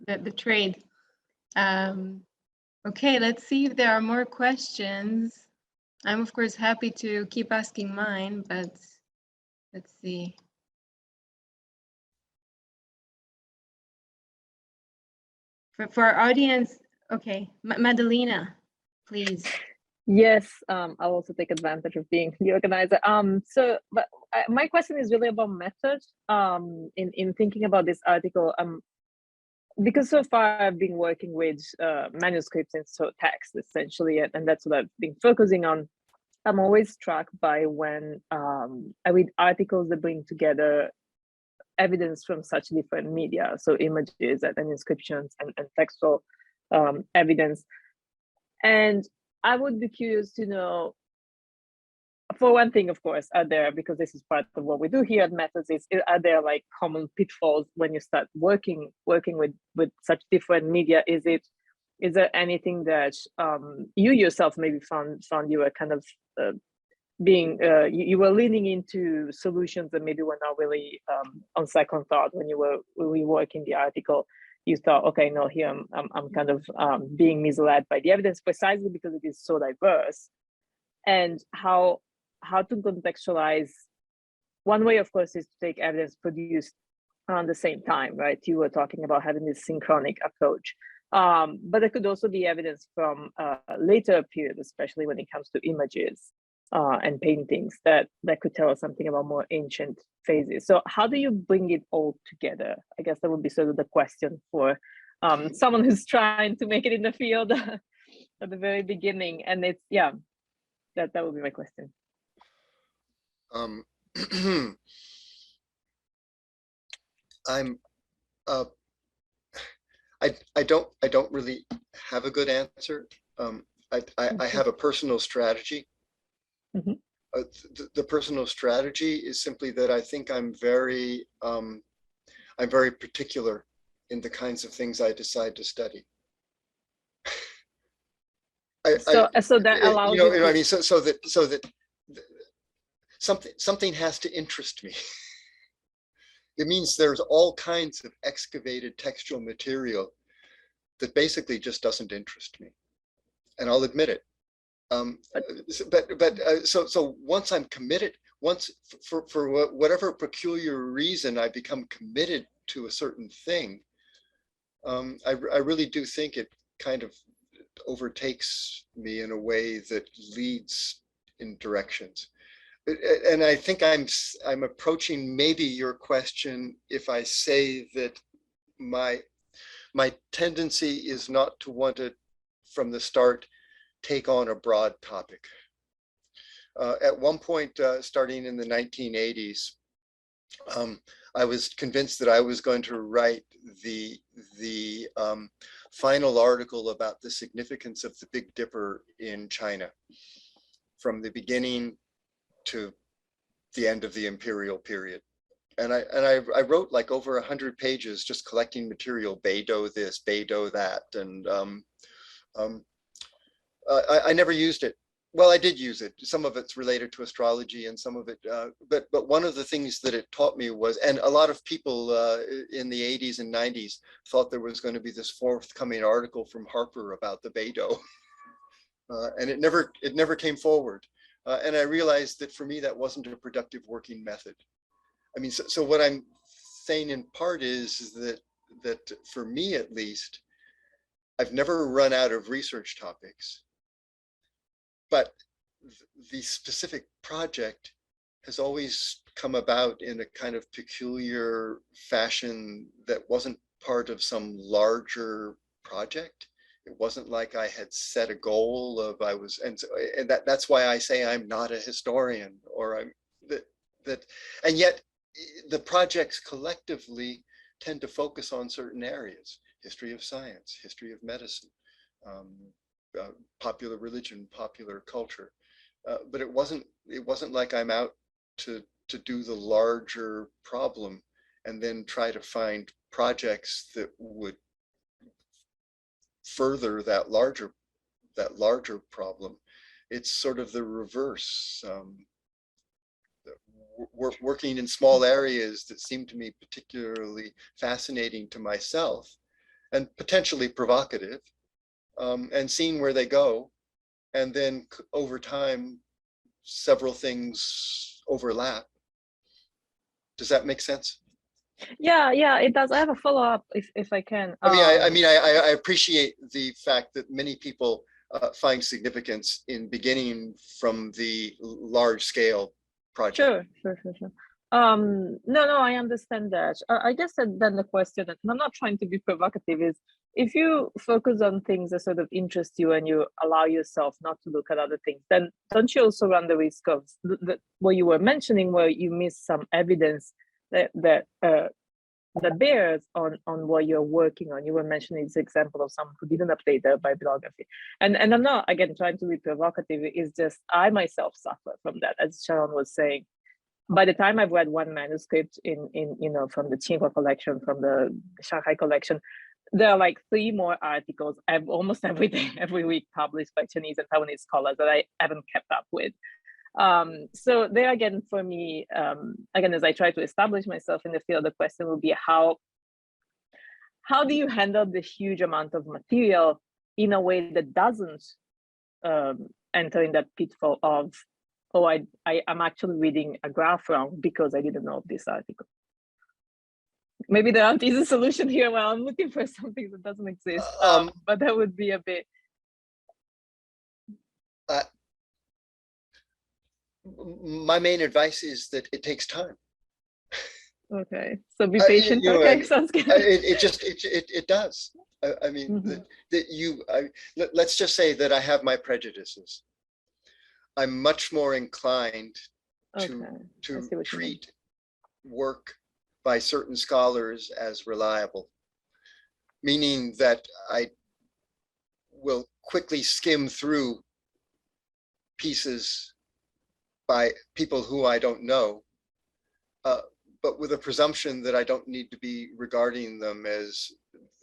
of the trade. Okay, let's see if there are more questions. I'm of course happy to keep asking mine, but let's see. For our audience, okay, Madalena, please. Yes, I'll also take advantage of being the organizer. But my question is really about method in thinking about this article. Because so far I've been working with manuscripts and so text essentially, and that's what I've been focusing on. I'm always struck by when I read articles that bring together evidence from such different media, so images and inscriptions and textual evidence. And I would be curious to know, for one thing, of course, are there, because this is part of what we do here at Methods, are there like common pitfalls when you start working with such different media? Is there anything that you yourself maybe found you were kind of you were leaning into solutions that maybe were not really on second thought when you were working the article? You thought, okay, no, here I'm kind of being misled by the evidence precisely because it is so diverse, and how to contextualize. One way, of course, is to take evidence produced around the same time, right? You were talking about having this synchronic approach, but there could also be evidence from a later period, especially when it comes to images and paintings that could tell us something about more ancient phases. So how do you bring it all together? I guess that would be sort of the question for someone who's trying to make it in the field at the very beginning. And it's, yeah, That would be my question. Um, I'm I don't really have a good answer. I have a personal strategy. Mhm. The personal strategy is simply that I think I'm very particular in the kinds of things I decide to study. So that allows you I to. mean, so that something has to interest me. It means there's all kinds of excavated textual material that basically just doesn't interest me, and I'll admit it. So once I'm committed, once for whatever peculiar reason I become committed to a certain thing, I really do think it kind of overtakes me in a way that leads in directions. And I think I'm approaching maybe your question if I say that my tendency is not to want to, from the start, take on a broad topic. At one point, starting in the 1980s, I was convinced that I was going to write the final article about the significance of the Big Dipper in China, from the beginning to the end of the imperial period. And I wrote like over 100 pages just collecting material, Beidou this, Beidou that, and I never used it. Well, I did use it. Some of it's related to astrology, and some of it. But one of the things that it taught me was, and a lot of people in the 80s and 90s thought there was going to be this forthcoming article from Harper about the Beidou, and it never came forward. And I realized that for me that wasn't a productive working method. I mean, so what I'm saying in part is that for me at least, I've never run out of research topics. But the specific project has always come about in a kind of peculiar fashion that wasn't part of some larger project. It wasn't like I had set a goal of and that's why I say I'm not a historian, or I'm that, and yet the projects collectively tend to focus on certain areas: history of science, history of medicine, popular religion, popular culture, but it wasn't like I'm out to do the larger problem and then try to find projects that would further that larger problem. It's sort of the reverse. Working in small areas that seem to me particularly fascinating to myself and potentially provocative, and seeing where they go, and then over time several things overlap. Does that make sense? Yeah, it does. I have a follow-up if I can. I appreciate the fact that many people find significance in beginning from the large scale project. Sure. No, I understand that. I guess that then the question, and I'm not trying to be provocative, is if you focus on things that sort of interest you and you allow yourself not to look at other things, then don't you also run the risk of what you were mentioning, where you miss some evidence that bears on what you're working on? You were mentioning this example of someone who didn't update their bibliography, and I'm not again trying to be provocative. It's just I myself suffer from that, as Sharon was saying. By the time I've read one manuscript in from the Tsinghua collection, from the Shanghai collection, there are like 3 more articles almost every day, every week, published by Chinese and Taiwanese scholars that I haven't kept up with. So there again, for me, again, as I try to establish myself in the field, the question will be how do you handle the huge amount of material in a way that doesn't enter in that pitfall of, oh, I'm actually reading a graph wrong because I didn't know of this article. Maybe there aren't easy solution here. Well, I'm looking for something that doesn't exist, but that would be a bit. My main advice is that it takes time. Okay, so be patient. Okay, sounds good. It does. I mean, Mm-hmm. let's just say that I have my prejudices. I'm much more inclined Okay, to I see what you mean. treat work by certain scholars as reliable, meaning that I will quickly skim through pieces by people who I don't know, but with a presumption that I don't need to be regarding them as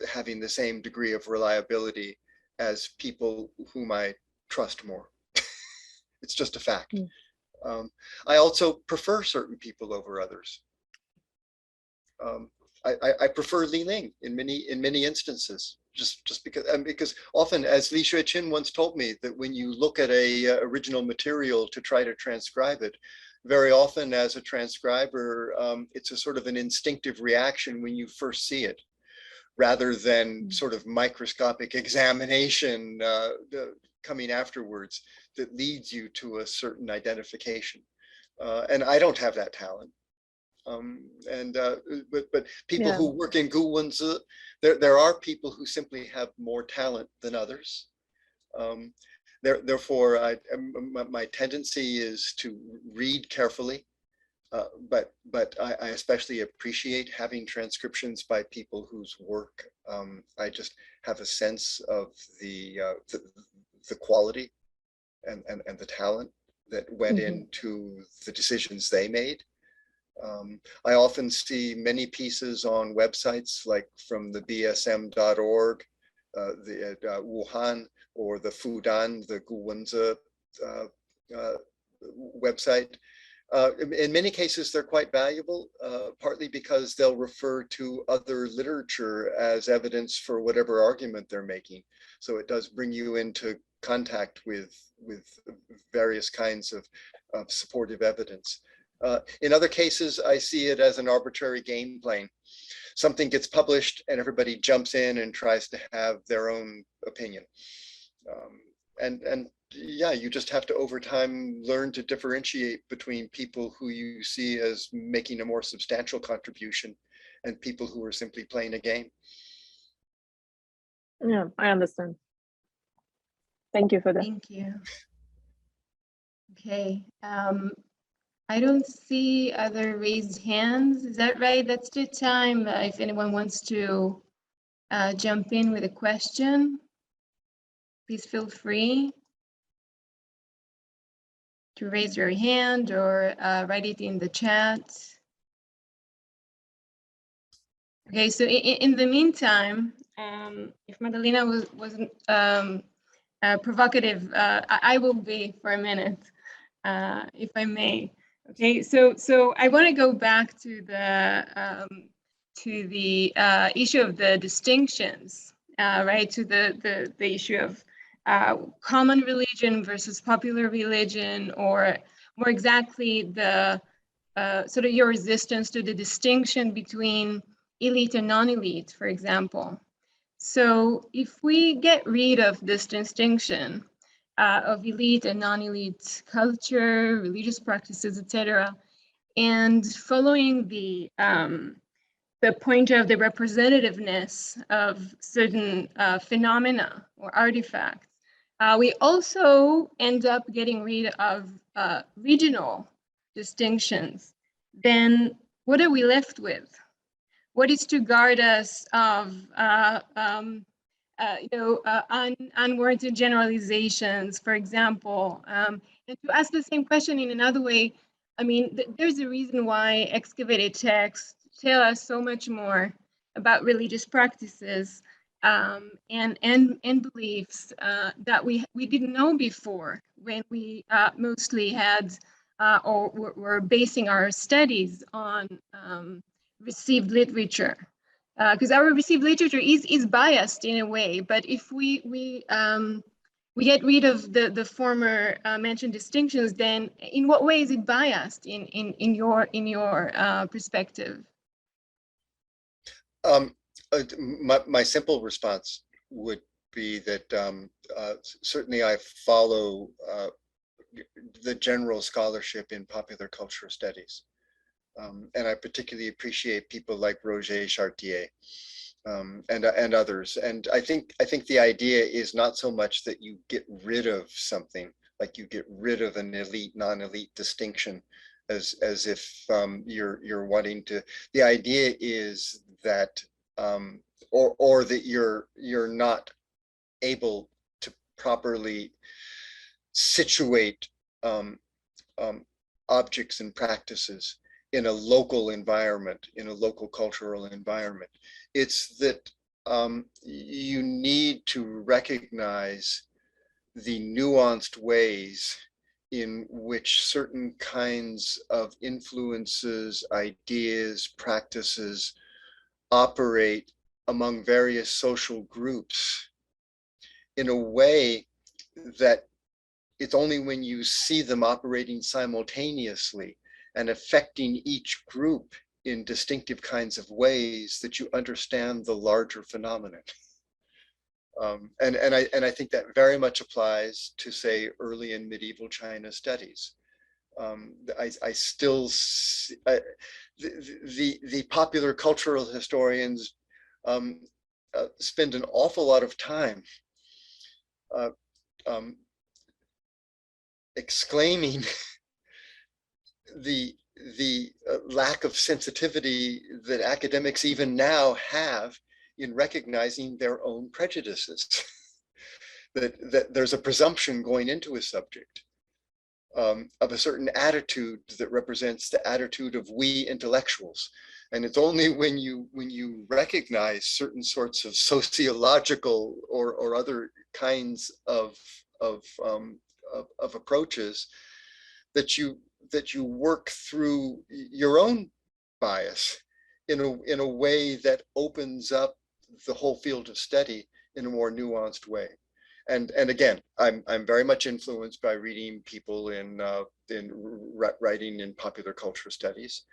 having the same degree of reliability as people whom I trust more. It's just a fact. I also prefer certain people over others. I prefer Li Ling in many instances, just because often, as Li Xueqin once told me, that when you look at a original material to try to transcribe it, very often as a transcriber, it's a sort of an instinctive reaction when you first see it, rather than sort of microscopic examination coming afterwards that leads you to a certain identification. And I don't have that talent. But people who work in Guwenzi, there are people who simply have more talent than others. Therefore, my tendency is to read carefully, but I especially appreciate having transcriptions by people whose work I just have a sense of the quality and the talent that went into the decisions they made. I often see many pieces on websites like from the bsm.org, the Wuhan, or the Fudan, the Guwenzi website. In many cases, they're quite valuable, partly because they'll refer to other literature as evidence for whatever argument they're making. So it does bring you into contact with various kinds of supportive evidence. In other cases, I see it as an arbitrary game playing. Something gets published and everybody jumps in and tries to have their own opinion. And yeah, you just have to over time learn to differentiate between people who you see as making a more substantial contribution and people who are simply playing a game. Yeah, I understand. Thank you for that. Thank you. Okay. I don't see other raised hands. Is that right? That's the time if anyone wants to jump in with a question, please feel free to raise your hand or write it in the chat. Okay, so in the meantime, if Madalena wasn't provocative, I will be for a minute, if I may. Okay, so I want to go back to the issue of the distinctions, right? To the issue of common religion versus popular religion, or more exactly, the sort of your resistance to the distinction between elite and non-elite, for example. So if we get rid of this distinction of elite and non-elite culture, religious practices, etc., and following the point of the representativeness of certain phenomena or artifacts, we also end up getting rid of regional distinctions. Then what are we left with? What is to guard us of unwarranted generalizations, for example? And to ask the same question in another way, I mean, there's a reason why excavated texts tell us so much more about religious practices and beliefs that we didn't know before, when we mostly had or were basing our studies on received literature, because our received literature is biased in a way. But if we get rid of the former mentioned distinctions, then in what way is it biased in your perspective? My simple response would be that certainly I follow the general scholarship in popular culture studies. And I particularly appreciate people like Roger Chartier and others. And I think the idea is not so much that you get rid of something, like you get rid of an elite, non-elite distinction, as if you're wanting to. The idea is that, or that you're not able to properly situate um, um, objects and practices in a local environment, in a local cultural environment. It's that you need to recognize the nuanced ways in which certain kinds of influences, ideas, practices operate among various social groups in a way that it's only when you see them operating simultaneously and affecting each group in distinctive kinds of ways that you understand the larger phenomenon. And I think that very much applies to, say, early and medieval China studies. I still see, the popular cultural historians spend an awful lot of time um, exclaiming the lack of sensitivity that academics even now have in recognizing their own prejudices. that there's a presumption going into a subject of a certain attitude that represents the attitude of we intellectuals. And it's only when you recognize certain sorts of sociological or other kinds of approaches that you work through your own bias in a way that opens up the whole field of study in a more nuanced way. And again, I'm very much influenced by reading people in writing in popular culture studies.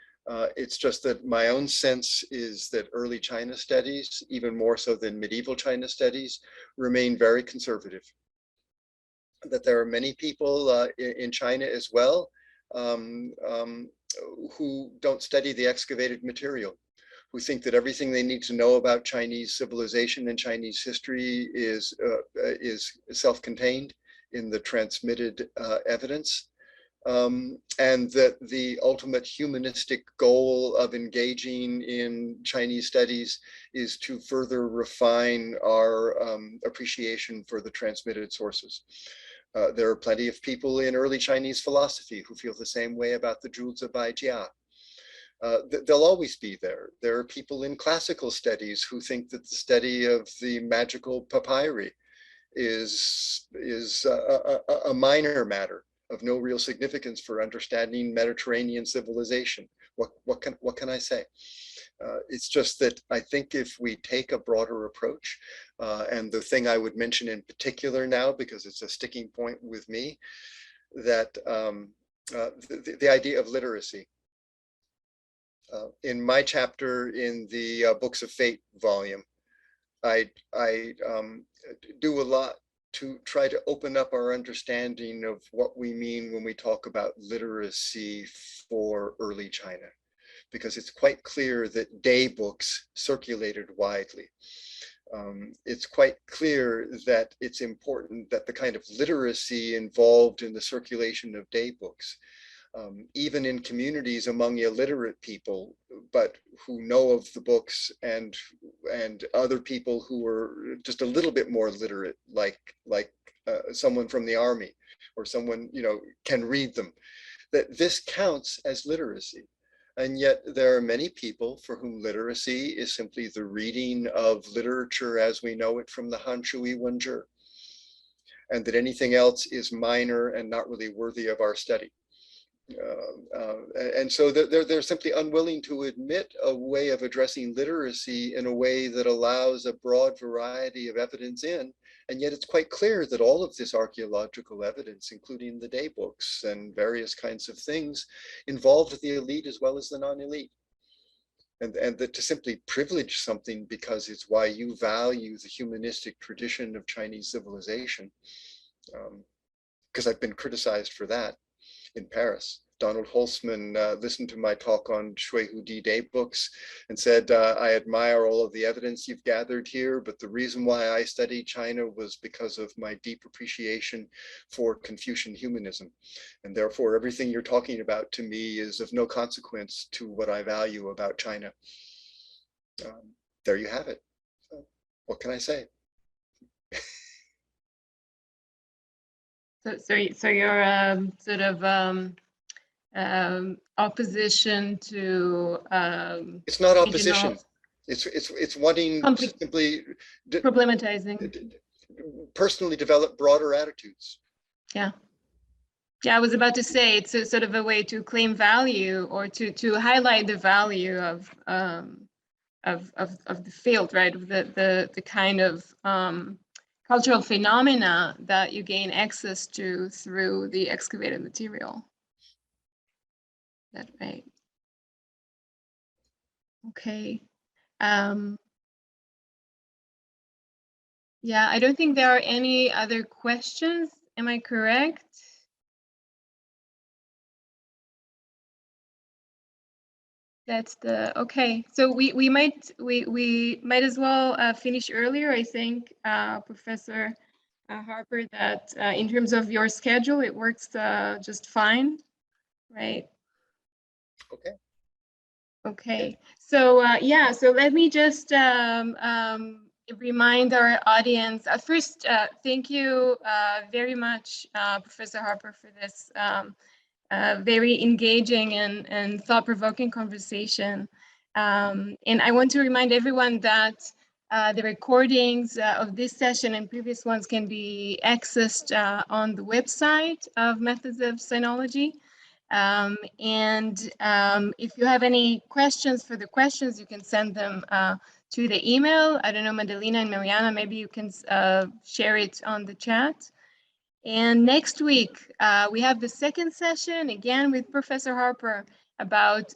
It's just that my own sense is that early China studies, even more so than medieval China studies, remain very conservative. That there are many people in China as well who don't study the excavated material, who think that everything they need to know about Chinese civilization and Chinese history is self-contained in the transmitted evidence, and that the ultimate humanistic goal of engaging in Chinese studies is to further refine our appreciation for the transmitted sources. There are plenty of people in early Chinese philosophy who feel the same way about the Zhuzi Baijia. They'll always be there. There are people in classical studies who think that the study of the magical papyri is a minor matter of no real significance for understanding Mediterranean civilization. What can I say? It's just that I think if we take a broader approach, and the thing I would mention in particular now, because it's a sticking point with me, that the idea of literacy. In my chapter in the Books of Fate volume, I do a lot to try to open up our understanding of what we mean when we talk about literacy for early China, because it's quite clear that day books circulated widely. It's quite clear that it's important that the kind of literacy involved in the circulation of day books, even in communities among illiterate people, but who know of the books, and other people who are just a little bit more literate, like someone from the army or someone, can read them, that this counts as literacy. And yet there are many people for whom literacy is simply the reading of literature as we know it from the Han Shui Wenzhi, and that anything else is minor and not really worthy of our study. And so they're simply unwilling to admit a way of addressing literacy in a way that allows a broad variety of evidence in. And yet it's quite clear that all of this archaeological evidence, including the day books and various kinds of things, involved the elite as well as the non-elite. And that to simply privilege something because it's why you value the humanistic tradition of Chinese civilization, because I've been criticized for that in Paris, Donald Holzman listened to my talk on Shui Hu Di Day books and said, I admire all of the evidence you've gathered here, but the reason why I studied China was because of my deep appreciation for Confucian humanism. And therefore, everything you're talking about to me is of no consequence to what I value about China. There you have it. What can I say? So your sort of opposition to it's not regional opposition. It's wanting to simply problematizing, personally develop broader attitudes. Yeah. Yeah, I was about to say it's a sort of a way to claim value or to highlight the value of the field, right? Of the kind of cultural phenomena that you gain access to through the excavated material. That right. Okay. Yeah, I don't think there are any other questions. Am I correct? That's the okay. So we might as well finish earlier. I think Professor Harper, that in terms of your schedule, it works just fine, right? Okay. Okay. So yeah. So let me just remind our audience. First, thank you very much, Professor Harper, for this very engaging and thought-provoking conversation. And I want to remind everyone that the recordings of this session and previous ones can be accessed on the website of Methods of Sinology. If you have any questions for the questions, you can send them to the email. I don't know, Madalena and Mariana, maybe you can share it on the chat. And next week, we have the second session, again with Professor Harper, about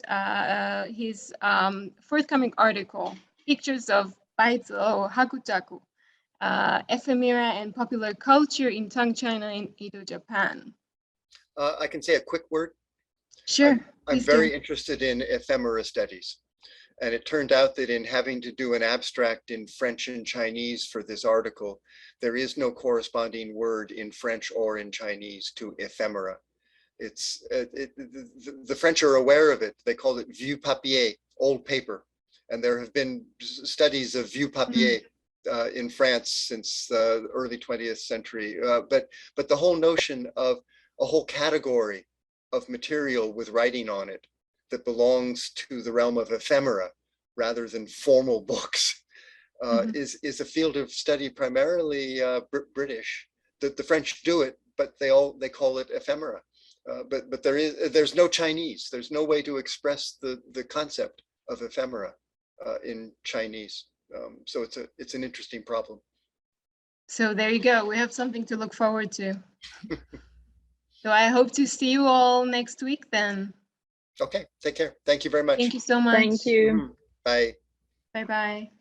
his forthcoming article, Pictures of Baizi Hakutaku, Ephemera and Popular Culture in Tang China and Edo Japan. I can say a quick word. Sure. I'm very interested in ephemera studies. And it turned out that in having to do an abstract in French and Chinese for this article, there is no corresponding word in French or in Chinese to ephemera. It's the French are aware of it. They call it vieux papier, old paper. And there have been studies of vieux papier in France since the early 20th century. But the whole notion of a whole category of material with writing on it that belongs to the realm of ephemera rather than formal books is a field of study primarily British. The French do it, but they call it ephemera. But there's no Chinese. There's no way to express the concept of ephemera in Chinese. So it's an interesting problem. So there you go. We have something to look forward to. So I hope to see you all next week then. Okay, take care. Thank you very much. Thank you so much. Thank you. Bye. Bye-bye.